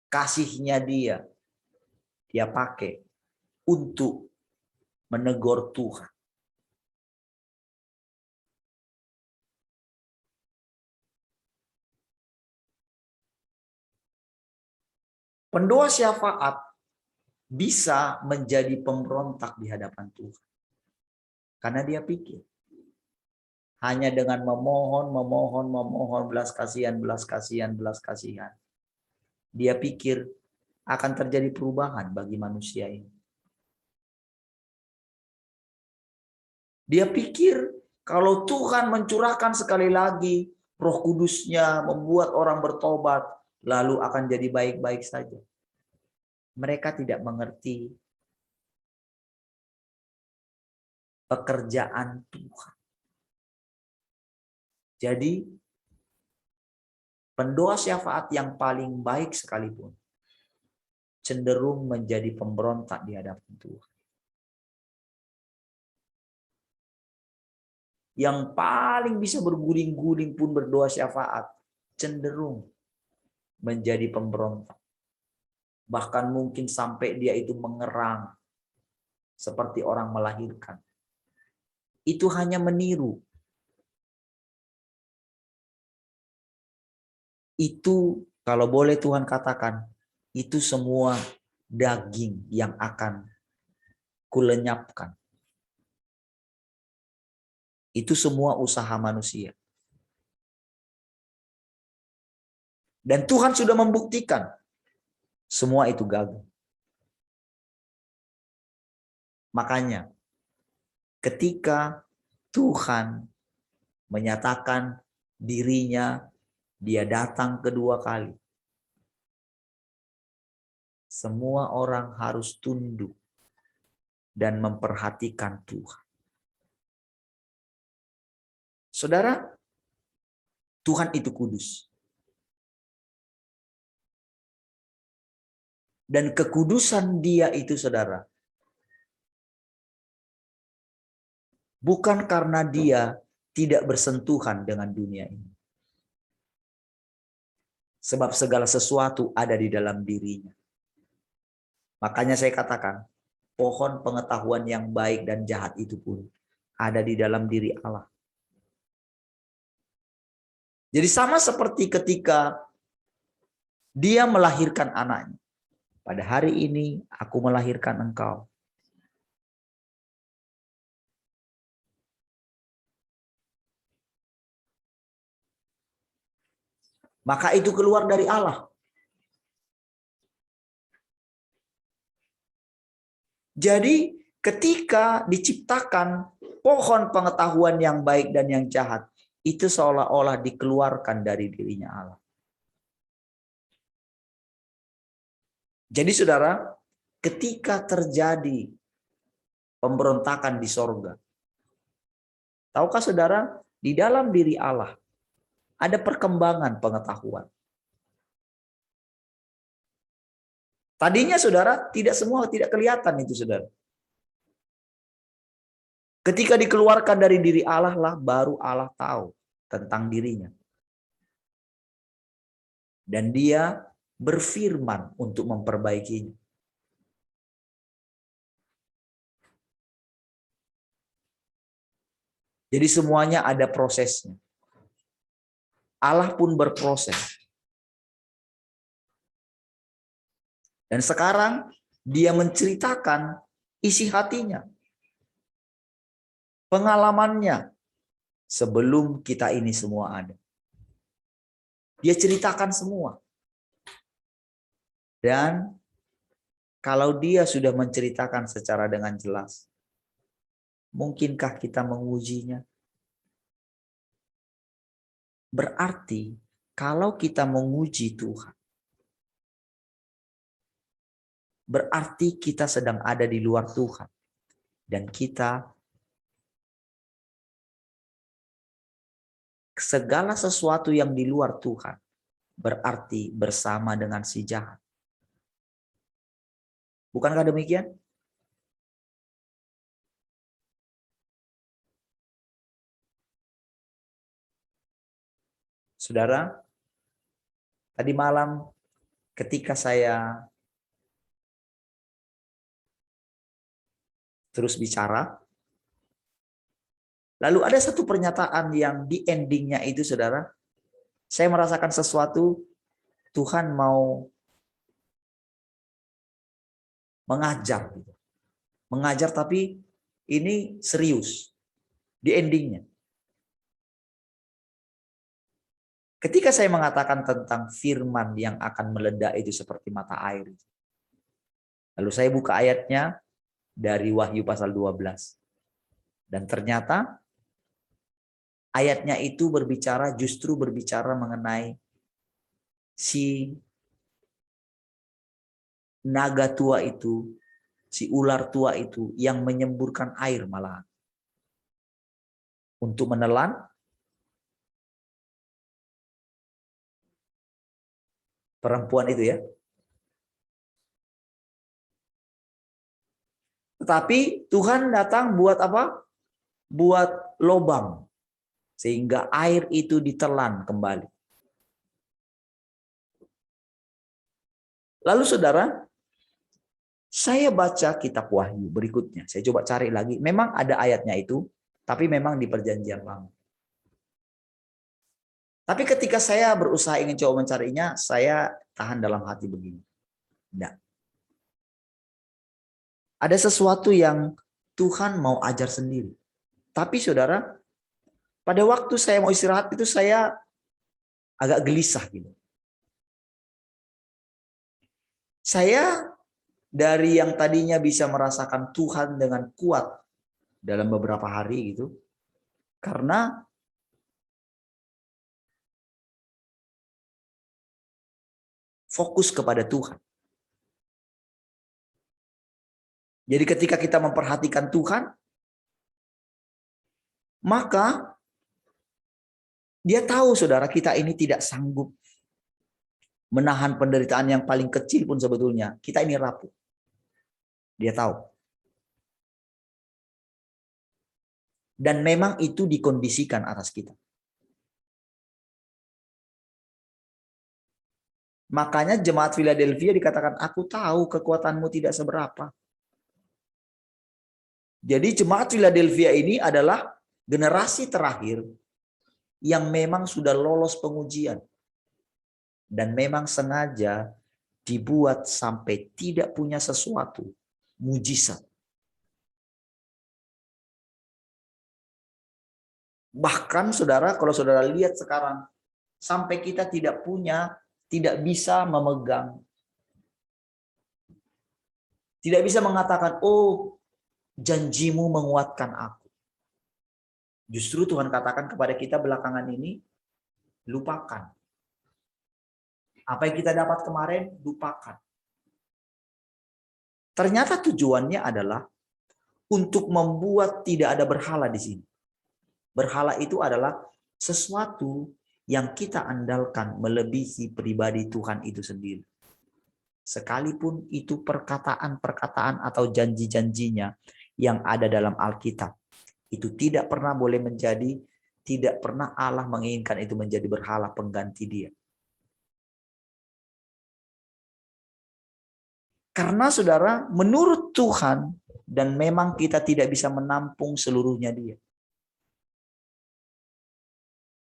kasihnya dia pakai untuk menegur Tuhan. Pendoa syafaat bisa menjadi pemberontak di hadapan Tuhan. Karena dia pikir hanya dengan memohon belas kasihan, dia pikir akan terjadi perubahan bagi manusia ini. Dia pikir kalau Tuhan mencurahkan sekali lagi Roh Kudus-Nya, membuat orang bertobat, lalu akan jadi baik-baik saja. Mereka tidak mengerti pekerjaan Tuhan. Jadi pendoa syafaat yang paling baik sekalipun cenderung menjadi pemberontak di hadapan Tuhan. Yang paling bisa berguling-guling pun berdoa syafaat cenderung menjadi pemberontak. Bahkan mungkin sampai dia itu mengerang seperti orang melahirkan. Itu hanya meniru. Itu kalau boleh Tuhan katakan, itu semua daging yang akan kulenyapkan. Itu semua usaha manusia. Dan Tuhan sudah membuktikan semua itu gagal. Makanya ketika Tuhan menyatakan dirinya, dia datang kedua kali. Semua orang harus tunduk dan memperhatikan Tuhan. Saudara, Tuhan itu kudus. Dan kekudusan dia itu, saudara, bukan karena dia tidak bersentuhan dengan dunia ini. Sebab segala sesuatu ada di dalam dirinya. Makanya saya katakan, pohon pengetahuan yang baik dan jahat itu pun ada di dalam diri Allah. Jadi sama seperti ketika dia melahirkan anaknya. Pada hari ini aku melahirkan engkau. Maka itu keluar dari Allah. Jadi ketika diciptakan pohon pengetahuan yang baik dan yang jahat, itu seolah-olah dikeluarkan dari dirinya Allah. Jadi saudara, ketika terjadi pemberontakan di sorga, tahukah saudara, di dalam diri Allah ada perkembangan pengetahuan. Tadinya saudara, tidak kelihatan itu saudara. Ketika dikeluarkan dari diri Allah lah, baru Allah tahu tentang dirinya. Dan dia berfirman untuk memperbaikinya. Jadi semuanya ada prosesnya. Allah pun berproses. Dan sekarang dia menceritakan isi hatinya. Pengalamannya sebelum kita ini semua ada. Dia ceritakan semua. Dan kalau dia sudah menceritakan secara dengan jelas, mungkinkah kita mengujinya? Berarti kalau kita menguji Tuhan, berarti kita sedang ada di luar Tuhan. Dan kita, segala sesuatu yang di luar Tuhan, berarti bersama dengan si jahat. Bukankah demikian? Saudara, tadi malam ketika saya terus bicara, lalu ada satu pernyataan yang di endingnya itu, saudara, saya merasakan sesuatu, Tuhan mau mengajar. Mengajar tapi ini serius. Di endingnya. Ketika saya mengatakan tentang firman yang akan meledak itu seperti mata air. Lalu saya buka ayatnya dari Wahyu pasal 12. Dan ternyata ayatnya itu justru berbicara mengenai si naga tua itu, si ular tua itu yang menyemburkan air malahan. Untuk menelan perempuan itu ya. Tetapi Tuhan datang buat apa? Buat lobang. Sehingga air itu ditelan kembali. Lalu saudara, saya baca kitab Wahyu berikutnya. Saya coba cari lagi. Memang ada ayatnya itu, tapi memang di perjanjian lama. Tapi ketika saya berusaha ingin coba mencarinya, saya tahan dalam hati begini. Tidak. Ada sesuatu yang Tuhan mau ajar sendiri. Tapi saudara, pada waktu saya mau istirahat itu saya agak gelisah gitu. Saya dari yang tadinya bisa merasakan Tuhan dengan kuat dalam beberapa hari gitu. Karena fokus kepada Tuhan. Jadi ketika kita memperhatikan Tuhan, maka dia tahu saudara kita ini tidak sanggup menahan penderitaan yang paling kecil pun sebetulnya. Kita ini rapuh. Dia tahu. Dan memang itu dikondisikan atas kita. Makanya jemaat Philadelphia dikatakan, aku tahu kekuatanmu tidak seberapa. Jadi jemaat Philadelphia ini adalah generasi terakhir yang memang sudah lolos pengujian. Dan memang sengaja dibuat sampai tidak punya sesuatu mujizat. Bahkan saudara, kalau saudara lihat sekarang, sampai kita tidak bisa memegang. Tidak bisa mengatakan, oh janjimu menguatkan aku. Justru Tuhan katakan kepada kita belakangan ini, lupakan. Apa yang kita dapat kemarin, lupakan. Ternyata tujuannya adalah untuk membuat tidak ada berhala di sini. Berhala itu adalah sesuatu yang kita andalkan melebihi pribadi Tuhan itu sendiri. Sekalipun itu perkataan-perkataan atau janji-janjinya yang ada dalam Alkitab. Itu tidak pernah boleh menjadi, tidak pernah Allah menginginkan itu menjadi berhala pengganti dia. Karena saudara, menurut Tuhan, dan memang kita tidak bisa menampung seluruhnya dia.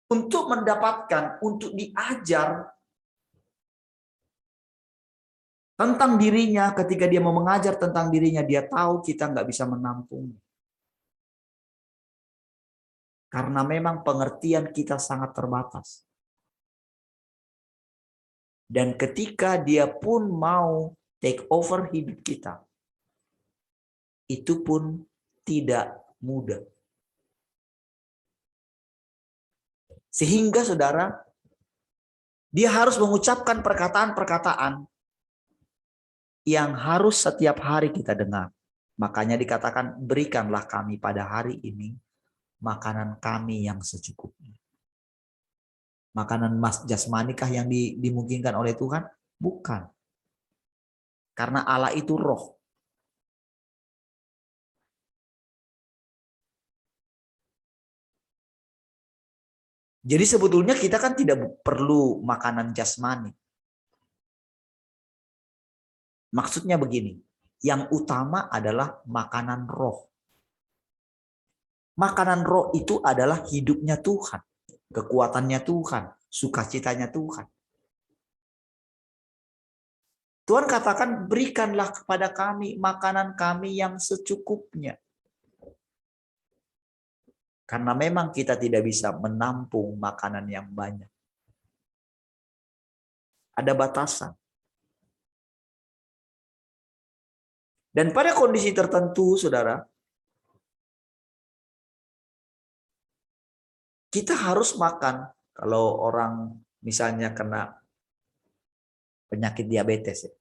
untuk mendapatkan, untuk diajar tentang dirinya. Ketika dia mau mengajar tentang dirinya, dia tahu kita nggak bisa menampung. Karena memang pengertian kita sangat terbatas. Dan ketika dia pun mau take over hidup kita, itu pun tidak mudah. Sehingga saudara, dia harus mengucapkan perkataan-perkataan yang harus setiap hari kita dengar. Makanya dikatakan, berikanlah kami pada hari ini makanan kami yang secukupnya. Makanan jasmanikah yang dimungkinkan oleh Tuhan? Bukan. Karena Allah itu roh. Jadi sebetulnya kita kan tidak perlu makanan jasmani. Maksudnya begini, yang utama adalah makanan roh. Makanan roh itu adalah hidupnya Tuhan, kekuatannya Tuhan, sukacitanya Tuhan. Tuhan katakan, berikanlah kepada kami makanan kami yang secukupnya. Karena memang kita tidak bisa menampung makanan yang banyak. Ada batasan. Dan pada kondisi tertentu, saudara, kita harus makan. Kalau orang misalnya kena penyakit diabetes, ya.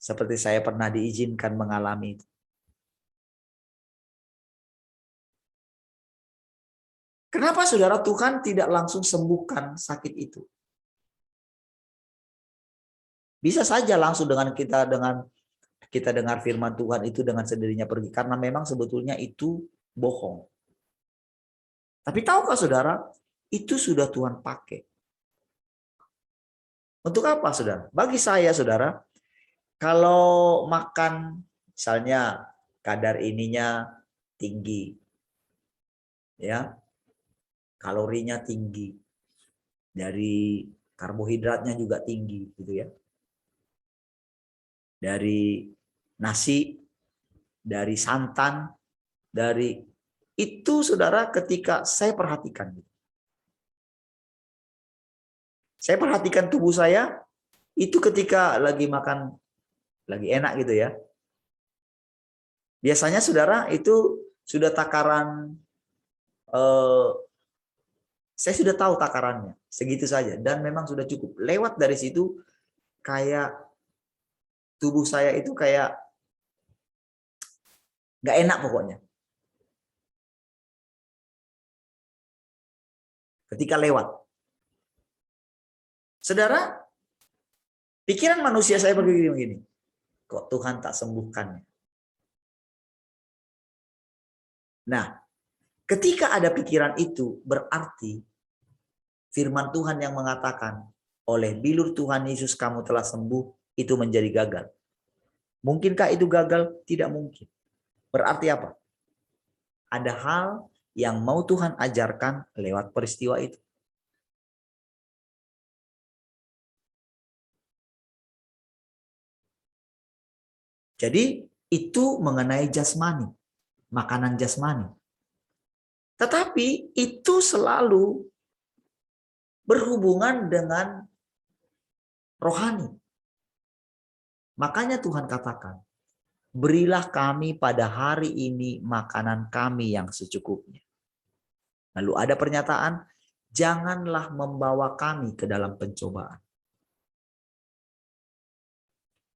Seperti saya pernah diizinkan mengalami itu. Kenapa saudara Tuhan tidak langsung sembuhkan sakit itu? Bisa saja langsung dengan kita dengar firman Tuhan itu dengan sendirinya pergi. Karena memang sebetulnya itu bohong. Tapi tahukah saudara, itu sudah Tuhan pakai. Untuk apa saudara? Bagi saya saudara, kalau makan misalnya kadar ininya tinggi, ya, kalorinya tinggi, dari karbohidratnya juga tinggi, gitu ya. Dari nasi, dari santan, dari itu saudara, ketika saya perhatikan, saya perhatikan tubuh saya itu ketika lagi makan, lagi enak gitu ya. Biasanya saudara itu sudah takaran, saya sudah tahu takarannya segitu saja dan memang sudah cukup. Lewat dari situ kayak tubuh saya itu kayak nggak enak pokoknya. Ketika lewat. Saudara, pikiran manusia saya begini. Kok Tuhan tak sembuhkannya? Nah, ketika ada pikiran itu berarti firman Tuhan yang mengatakan oleh bilur Tuhan Yesus kamu telah sembuh itu menjadi gagal. Mungkinkah itu gagal? Tidak mungkin. Berarti apa? Ada hal yang mau Tuhan ajarkan lewat peristiwa itu. Jadi itu mengenai jasmani, makanan jasmani. Tetapi itu selalu berhubungan dengan rohani. Makanya Tuhan katakan, berilah kami pada hari ini makanan kami yang secukupnya. Lalu ada pernyataan, janganlah membawa kami ke dalam pencobaan.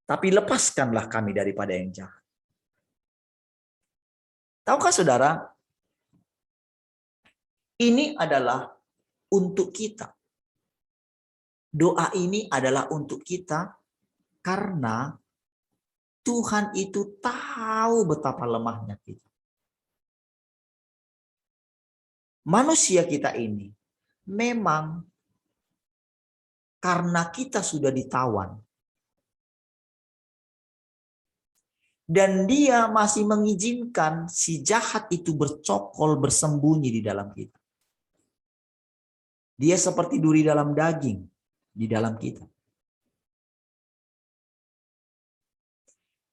Tapi lepaskanlah kami daripada yang jahat. Tahukah saudara, ini adalah untuk kita. Doa ini adalah untuk kita karena Tuhan itu tahu betapa lemahnya kita. Manusia kita ini memang karena kita sudah ditawan. Dan dia masih mengizinkan si jahat itu bercokol, bersembunyi di dalam kita. Dia seperti duri dalam daging di dalam kita.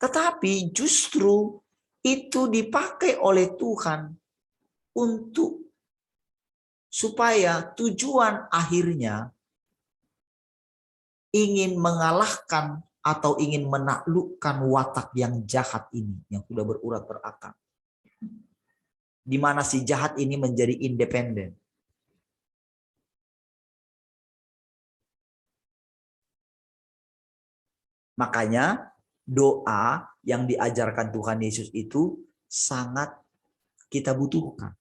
Tetapi justru itu dipakai oleh Tuhan untuk supaya tujuan akhirnya ingin mengalahkan atau ingin menaklukkan watak yang jahat ini, yang sudah berurat berakar. Di mana si jahat ini menjadi independen. Makanya doa yang diajarkan Tuhan Yesus itu sangat kita butuhkan.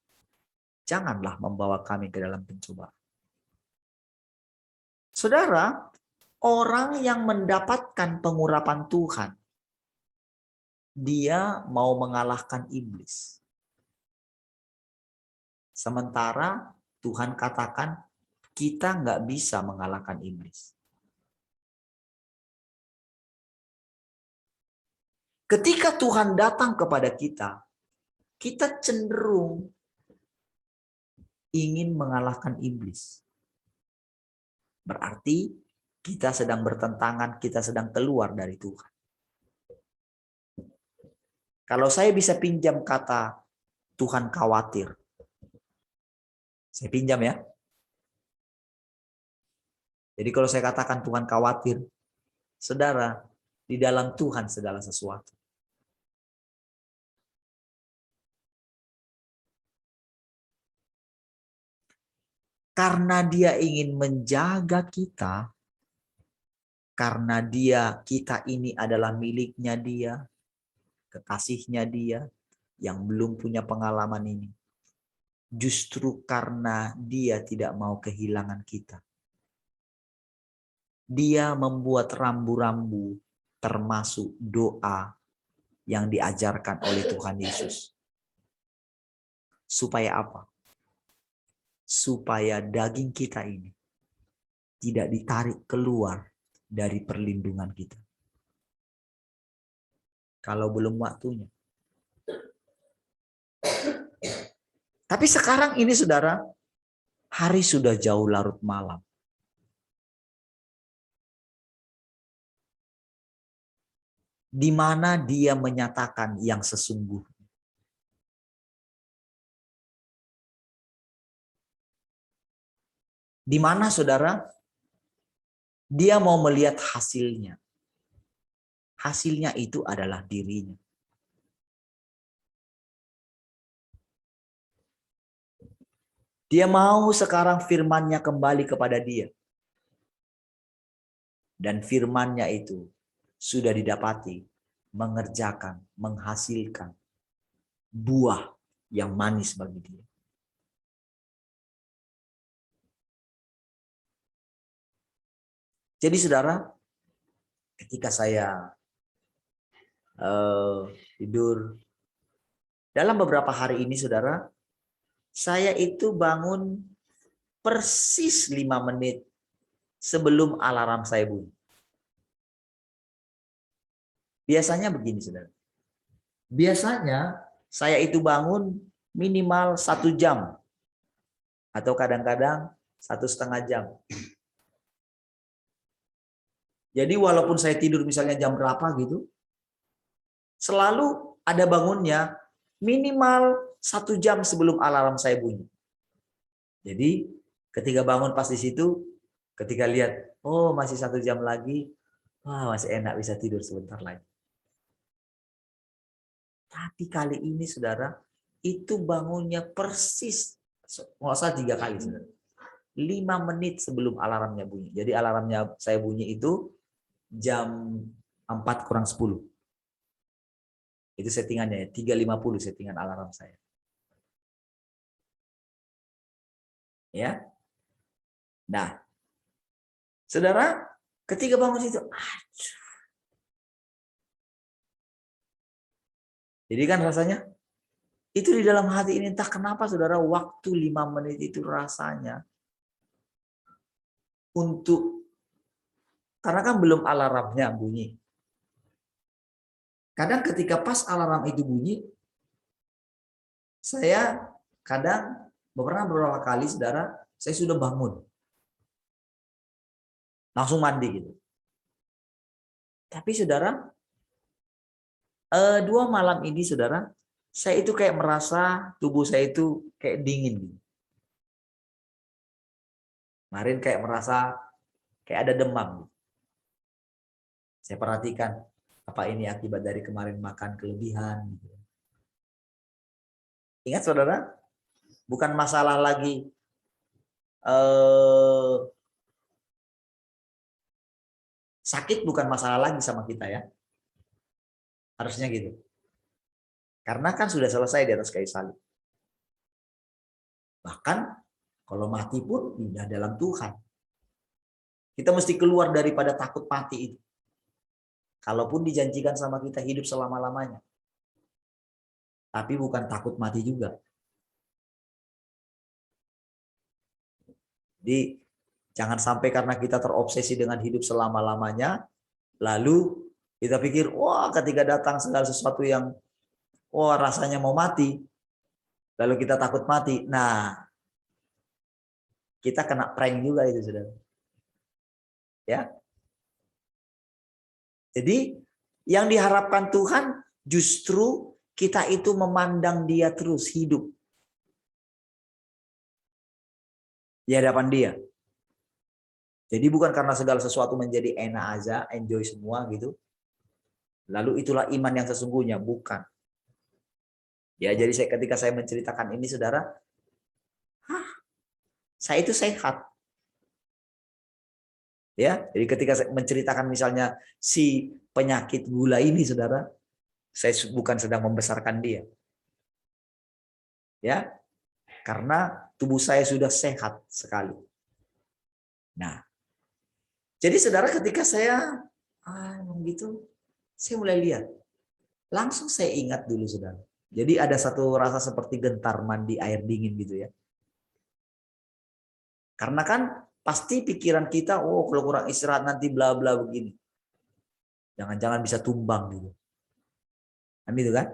Janganlah membawa kami ke dalam pencobaan. Saudara, orang yang mendapatkan pengurapan Tuhan, dia mau mengalahkan iblis. Sementara Tuhan katakan kita nggak bisa mengalahkan iblis. Ketika Tuhan datang kepada kita, kita cenderung ingin mengalahkan iblis. Berarti kita sedang bertentangan, kita sedang keluar dari Tuhan. Kalau saya bisa pinjam kata Tuhan khawatir, saya pinjam ya. Jadi kalau saya katakan Tuhan khawatir, saudara, di dalam Tuhan segala sesuatu. Karena dia ingin menjaga kita, karena kita ini adalah miliknya dia, kekasihnya dia, yang belum punya pengalaman ini. Justru karena dia tidak mau kehilangan kita. Dia membuat rambu-rambu termasuk doa yang diajarkan oleh Tuhan Yesus. Supaya apa? Supaya daging kita ini tidak ditarik keluar dari perlindungan kita. Kalau belum waktunya. Tapi sekarang ini saudara, hari sudah jauh larut malam. Di mana dia menyatakan yang sesungguhnya. Di mana saudara, dia mau melihat hasilnya. Hasilnya itu adalah dirinya. Dia mau sekarang firman-Nya kembali kepada dia. Dan firman-Nya itu sudah didapati, mengerjakan, menghasilkan buah yang manis bagi dia. Jadi saudara, ketika saya tidur, dalam beberapa hari ini saudara, saya itu bangun persis 5 menit sebelum alarm saya bunyi. Biasanya begini saudara. Biasanya saya itu bangun minimal 1 jam. Atau kadang-kadang 1,5 jam. Jadi walaupun saya tidur misalnya jam berapa gitu, selalu ada bangunnya minimal 1 jam sebelum alarm saya bunyi. Jadi ketika bangun pas di situ, ketika lihat, oh masih 1 jam lagi, wah masih enak bisa tidur sebentar lagi. Tapi kali ini saudara, itu bangunnya persis, nggak usah 3 kali saudara. 5 menit sebelum alarmnya bunyi. Jadi alarmnya saya bunyi itu jam 4:40. Itu settingannya ya, 3.50 settingan alarm saya. Ya. Nah, saudara, ketika bangun itu, jadi kan rasanya, itu di dalam hati ini entah kenapa saudara, waktu 5 menit itu rasanya untuk, karena kan belum alarmnya bunyi. Kadang ketika pas alarm itu bunyi, saya kadang beberapa kali saudara, saya sudah bangun. langsung mandi gitu. Tapi saudara, 2 malam ini saudara, saya itu kayak merasa tubuh saya itu kayak dingin gitu. Kemarin kayak merasa kayak ada demam gitu. Saya perhatikan, apa ini akibat dari kemarin makan kelebihan gitu. Ingat saudara, bukan masalah lagi sakit, bukan masalah lagi sama kita ya. Harusnya gitu. Karena kan sudah selesai di atas kayu salib. Bahkan kalau mati pun sudah dalam Tuhan. Kita mesti keluar daripada takut mati itu. Kalaupun dijanjikan sama kita hidup selama-lamanya. Tapi bukan takut mati juga. Jadi jangan sampai karena kita terobsesi dengan hidup selama-lamanya, lalu kita pikir, wah ketika datang segala sesuatu yang, wah rasanya mau mati, lalu kita takut mati. Nah, kita kena prank juga itu, saudara. Ya. Jadi yang diharapkan Tuhan justru kita itu memandang Dia terus hidup di hadapan Dia. Jadi bukan karena segala sesuatu menjadi enak aja, enjoy semua gitu. Lalu itulah iman yang sesungguhnya, bukan. Ya, jadi ketika saya menceritakan ini, saudara, saya itu sehat. Ya, jadi ketika saya menceritakan misalnya si penyakit gula ini, saudara, saya bukan sedang membesarkan dia. Ya, karena tubuh saya sudah sehat sekali. Nah, jadi saudara ketika saya gitu, saya mulai lihat. Langsung saya ingat dulu, saudara. Jadi ada satu rasa seperti gentar mandi air dingin gitu ya. Karena kan pasti pikiran kita, oh kalau kurang istirahat nanti bla bla begini. Jangan-jangan bisa tumbang gitu. Kan gitu kan?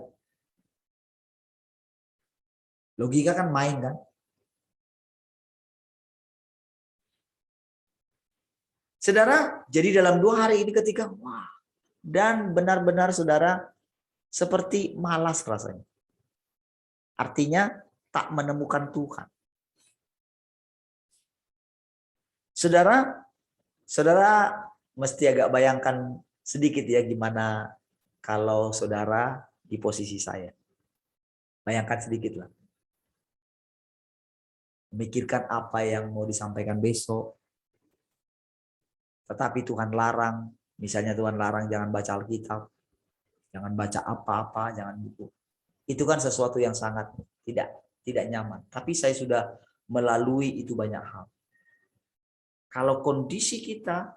Logika kan main kan? Saudara, jadi dalam 2 hari ini ketika wah, dan benar-benar saudara seperti malas rasanya. Artinya tak menemukan Tuhan. Saudara mesti agak bayangkan sedikit ya gimana kalau saudara di posisi saya. Bayangkan sedikit lah. Memikirkan apa yang mau disampaikan besok. Tetapi Tuhan larang, misalnya Tuhan larang jangan baca Alkitab, jangan baca apa-apa, jangan buku. Itu kan sesuatu yang sangat tidak nyaman. Tapi saya sudah melalui itu banyak hal. Kalau kondisi kita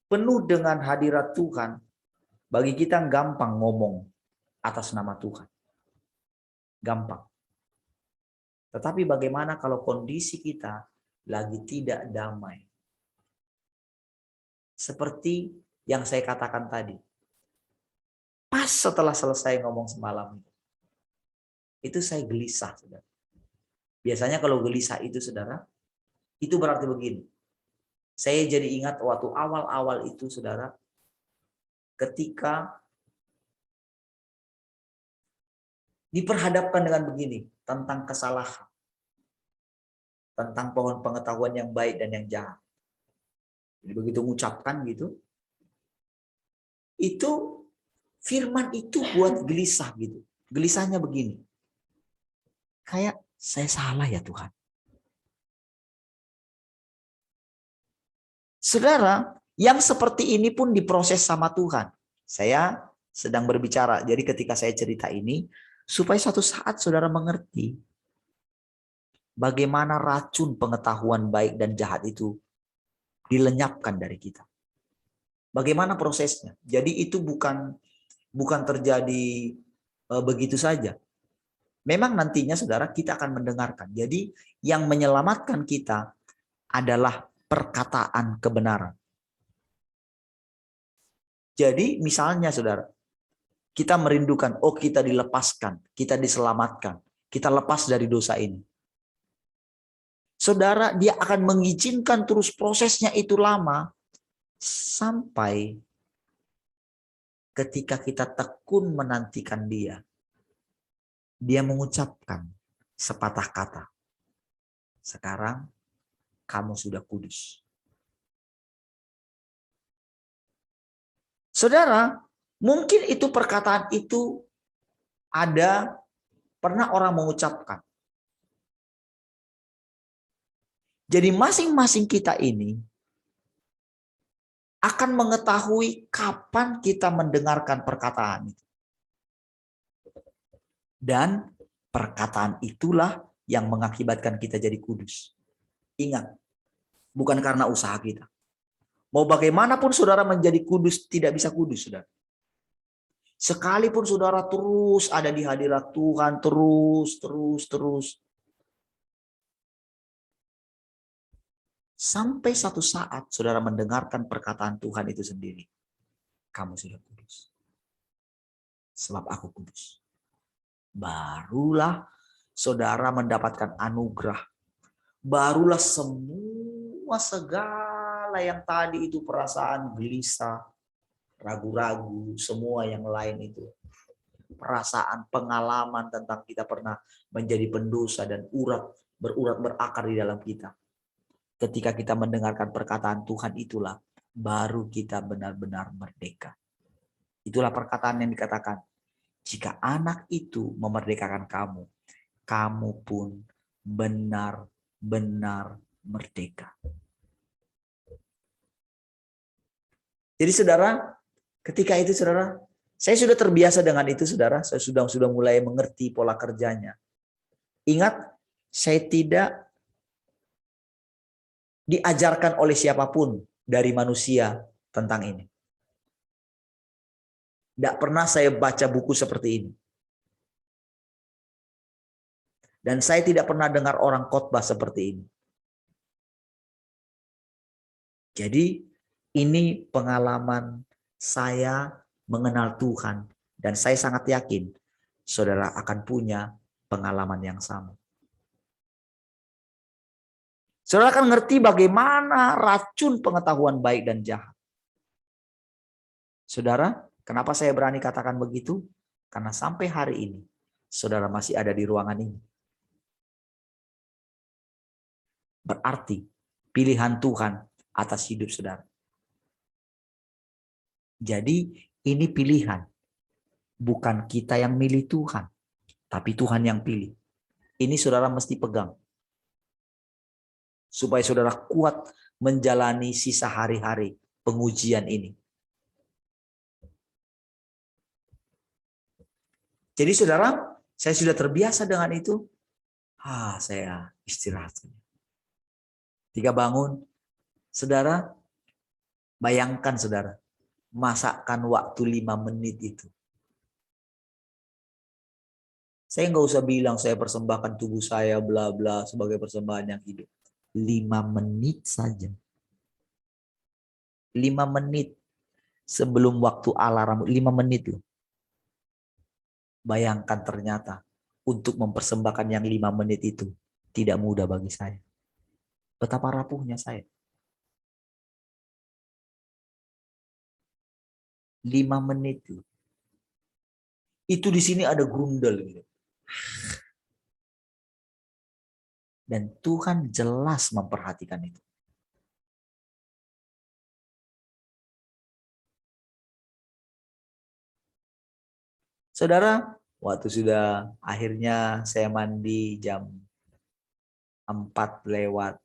penuh dengan hadirat Tuhan, bagi kita gampang ngomong atas nama Tuhan. Gampang. Tetapi bagaimana kalau kondisi kita lagi tidak damai? Seperti yang saya katakan tadi. Pas setelah selesai ngomong semalam, itu saya gelisah, saudara. Biasanya kalau gelisah itu, saudara, itu berarti begini. Saya jadi ingat waktu awal-awal itu, saudara, ketika diperhadapkan dengan begini, tentang kesalahan, tentang pohon pengetahuan yang baik dan yang jahat. Jadi begitu mengucapkan gitu, itu firman itu buat gelisah gitu. Gelisahnya begini, kayak saya salah ya Tuhan. Saudara, yang seperti ini pun diproses sama Tuhan. Saya sedang berbicara, jadi ketika saya cerita ini, supaya suatu saat saudara mengerti bagaimana racun pengetahuan baik dan jahat itu dilenyapkan dari kita. Bagaimana prosesnya? Jadi itu bukan terjadi begitu saja. Memang nantinya saudara kita akan mendengarkan. Jadi yang menyelamatkan kita adalah perkataan kebenaran. Jadi misalnya saudara, kita merindukan, oh kita dilepaskan, kita diselamatkan, kita lepas dari dosa ini. Saudara, dia akan mengizinkan terus prosesnya itu lama Sampai ketika kita tekun menantikan dia mengucapkan sepatah kata. Sekarang kamu sudah kudus. Saudara, mungkin itu perkataan itu pernah orang mengucapkan. Jadi masing-masing kita ini akan mengetahui kapan kita mendengarkan perkataan itu. Dan perkataan itulah yang mengakibatkan kita jadi kudus. Ingat, bukan karena usaha kita. Mau bagaimanapun saudara menjadi kudus, tidak bisa kudus, saudara. Sekalipun saudara terus ada di hadirat Tuhan, terus. Sampai satu saat saudara mendengarkan perkataan Tuhan itu sendiri. Kamu sudah kudus. Sebab aku kudus. Barulah saudara mendapatkan anugerah. Barulah semua segala yang tadi itu perasaan gelisah, ragu-ragu, semua yang lain itu. Perasaan, pengalaman tentang kita pernah menjadi pendosa dan berakar di dalam kita. Ketika kita mendengarkan perkataan Tuhan itulah baru kita benar-benar merdeka. Itulah perkataan yang dikatakan, jika anak itu memerdekakan kamu, kamu pun benar-benar merdeka. Jadi saudara, ketika itu saudara, saya sudah terbiasa dengan itu saudara, saya sudah mulai mengerti pola kerjanya. Ingat, saya tidak diajarkan oleh siapapun dari manusia tentang ini. Tidak pernah saya baca buku seperti ini. Dan saya tidak pernah dengar orang khotbah seperti ini. Jadi ini pengalaman saya mengenal Tuhan. Dan saya sangat yakin saudara akan punya pengalaman yang sama. Saudara akan ngerti bagaimana racun pengetahuan baik dan jahat. Saudara, kenapa saya berani katakan begitu? Karena sampai hari ini, saudara masih ada di ruangan ini. Berarti pilihan Tuhan atas hidup saudara. Jadi ini pilihan. Bukan kita yang milih Tuhan, tapi Tuhan yang pilih. Ini saudara mesti pegang. Supaya saudara kuat menjalani sisa hari-hari pengujian ini. Jadi saudara, saya sudah terbiasa dengan itu. Saya istirahat. Ketika bangun, saudara, bayangkan saudara, masakkan waktu 5 menit itu. Saya nggak usah bilang saya persembahkan tubuh saya bla bla sebagai persembahan yang hidup. 5 menit saja. 5 menit sebelum waktu alarm, 5 menit loh. Bayangkan ternyata untuk mempersembahkan yang 5 menit itu tidak mudah bagi saya. Betapa rapuhnya saya. 5 menit loh. Itu di sini ada grundel gitu. Dan Tuhan jelas memperhatikan itu. Saudara, waktu sudah akhirnya saya mandi jam 4:05.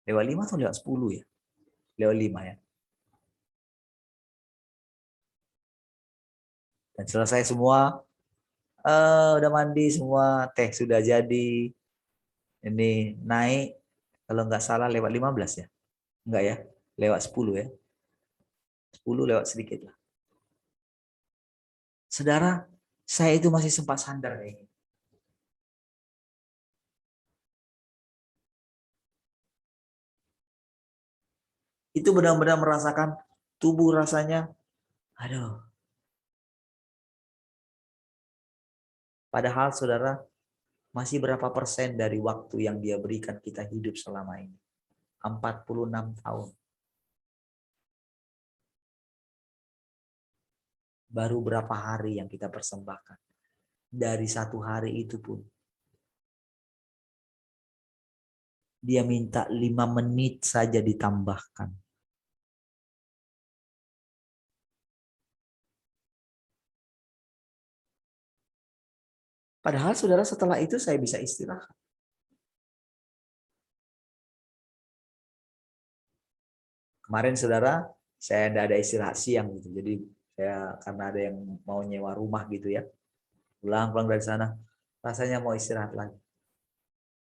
Lewat 5 atau lewat 10 ya? Lewat 5 ya. Dan selesai semua. Udah mandi semua, teh sudah jadi. Ini naik, kalau nggak salah lewat 15 ya? Enggak ya? Lewat 10 ya? 10 lewat sedikit lah. Saudara, saya itu masih sempat sandar kayak gini. Itu benar-benar merasakan tubuh rasanya, aduh. Padahal saudara, Masih berapa persen dari waktu yang dia berikan kita hidup selama ini? 46 tahun. Baru berapa hari yang kita persembahkan? Dari satu hari itu pun. Dia minta 5 menit saja ditambahkan. Padahal saudara setelah itu saya bisa istirahat. Kemarin saudara, saya tidak ada istirahat siang gitu. Jadi saya karena ada yang mau nyewa rumah gitu ya. Pulang dari sana, rasanya mau istirahat lagi.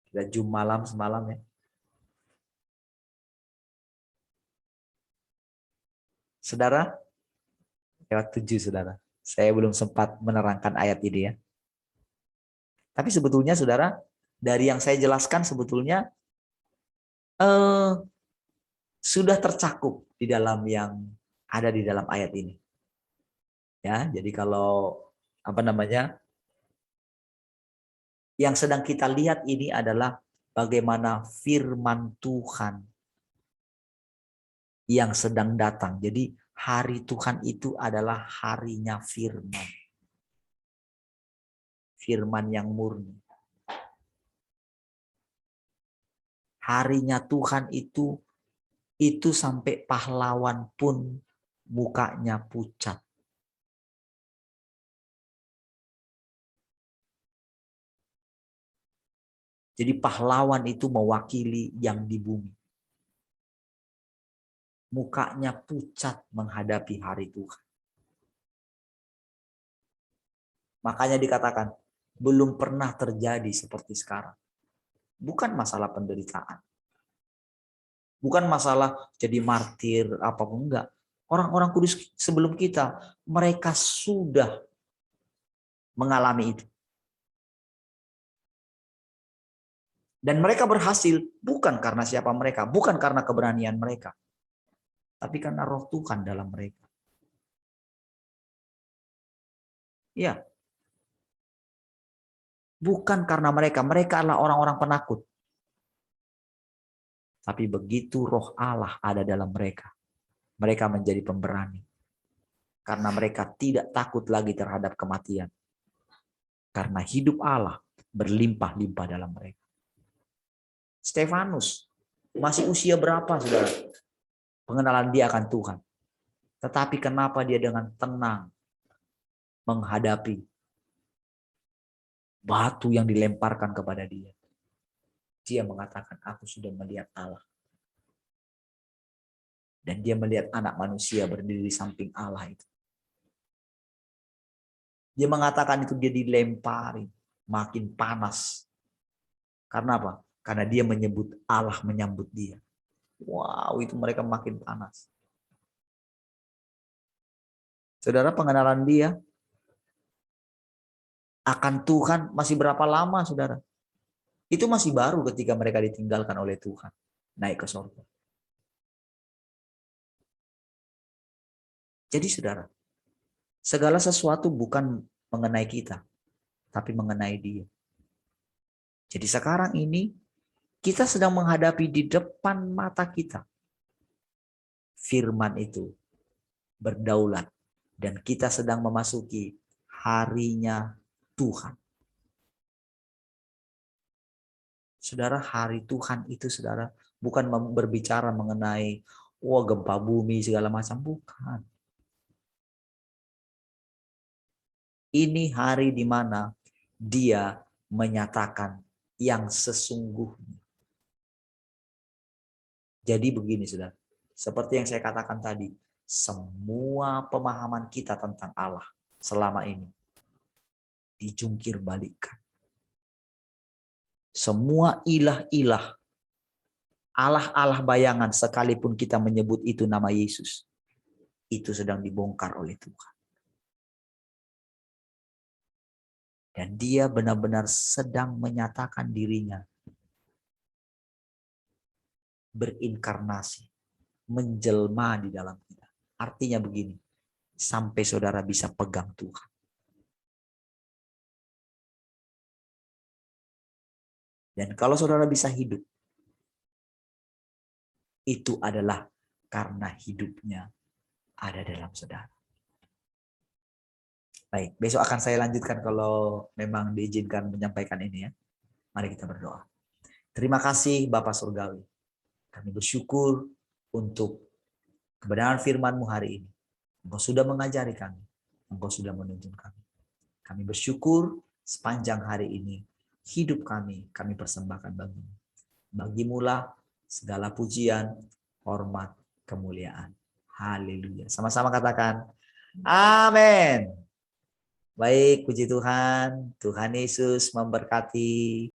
Sudah jam malam semalam ya. Saudara, lewat 7 saudara. Saya belum sempat menerangkan ayat ini ya. Tapi sebetulnya saudara, dari yang saya jelaskan sebetulnya sudah tercakup di dalam yang ada di dalam ayat ini. Ya, jadi kalau yang sedang kita lihat ini adalah bagaimana firman Tuhan yang sedang datang. Jadi hari Tuhan itu adalah harinya firman. Firman yang murni. Harinya Tuhan itu sampai pahlawan pun mukanya pucat. Jadi pahlawan itu mewakili yang di bumi. Mukanya pucat menghadapi hari Tuhan. Makanya dikatakan, belum pernah terjadi seperti sekarang. Bukan masalah penderitaan. Bukan masalah jadi martir, apapun, enggak. Orang-orang kudus sebelum kita, mereka sudah mengalami itu. Dan mereka berhasil bukan karena siapa mereka, bukan karena keberanian mereka, tapi karena roh Tuhan dalam mereka. Ya. Bukan karena mereka adalah orang-orang penakut. Tapi begitu roh Allah ada dalam mereka, mereka menjadi pemberani. Karena mereka tidak takut lagi terhadap kematian. Karena hidup Allah berlimpah-limpah dalam mereka. Stefanus masih usia berapa saudara? Pengenalan dia akan Tuhan. Tetapi kenapa dia dengan tenang menghadapi batu yang dilemparkan kepada dia? Dia mengatakan, aku sudah melihat Allah. Dan dia melihat anak manusia berdiri di samping Allah itu. Dia mengatakan itu dia dilempari, makin panas. Karena apa? Karena dia menyebut Allah menyambut dia. Wow, itu mereka makin panas. Saudara, pengenalan dia akan Tuhan masih berapa lama, saudara? Itu masih baru ketika mereka ditinggalkan oleh Tuhan. Naik ke surga. Jadi saudara, segala sesuatu bukan mengenai kita, tapi mengenai dia. Jadi sekarang ini, kita sedang menghadapi di depan mata kita. Firman itu berdaulat. Dan kita sedang memasuki harinya Tuhan. Saudara, hari Tuhan itu saudara bukan berbicara mengenai gempa bumi segala macam, bukan. Ini hari di mana dia menyatakan yang sesungguhnya. Jadi begini saudara, seperti yang saya katakan tadi, semua pemahaman kita tentang Allah selama ini dijungkir balikkan. Semua ilah-ilah, Allah-Allah bayangan sekalipun kita menyebut itu nama Yesus, itu sedang dibongkar oleh Tuhan. Dan dia benar-benar sedang menyatakan dirinya berinkarnasi, menjelma di dalam kita. Artinya begini, sampai saudara bisa pegang Tuhan. Dan kalau saudara bisa hidup, itu adalah karena hidupnya ada dalam saudara. Baik, besok akan saya lanjutkan kalau memang diizinkan menyampaikan ini ya. Mari kita berdoa. Terima kasih Bapa Surgawi. Kami bersyukur untuk kebenaran firman-Mu hari ini. Engkau sudah mengajari kami. Engkau sudah menuntun kami. Kami bersyukur sepanjang hari ini. Hidup kami persembahkan bagi-Mu. Bagimulah segala pujian, hormat, kemuliaan. Haleluya. Sama-sama katakan, amin. Baik, puji Tuhan. Tuhan Yesus memberkati.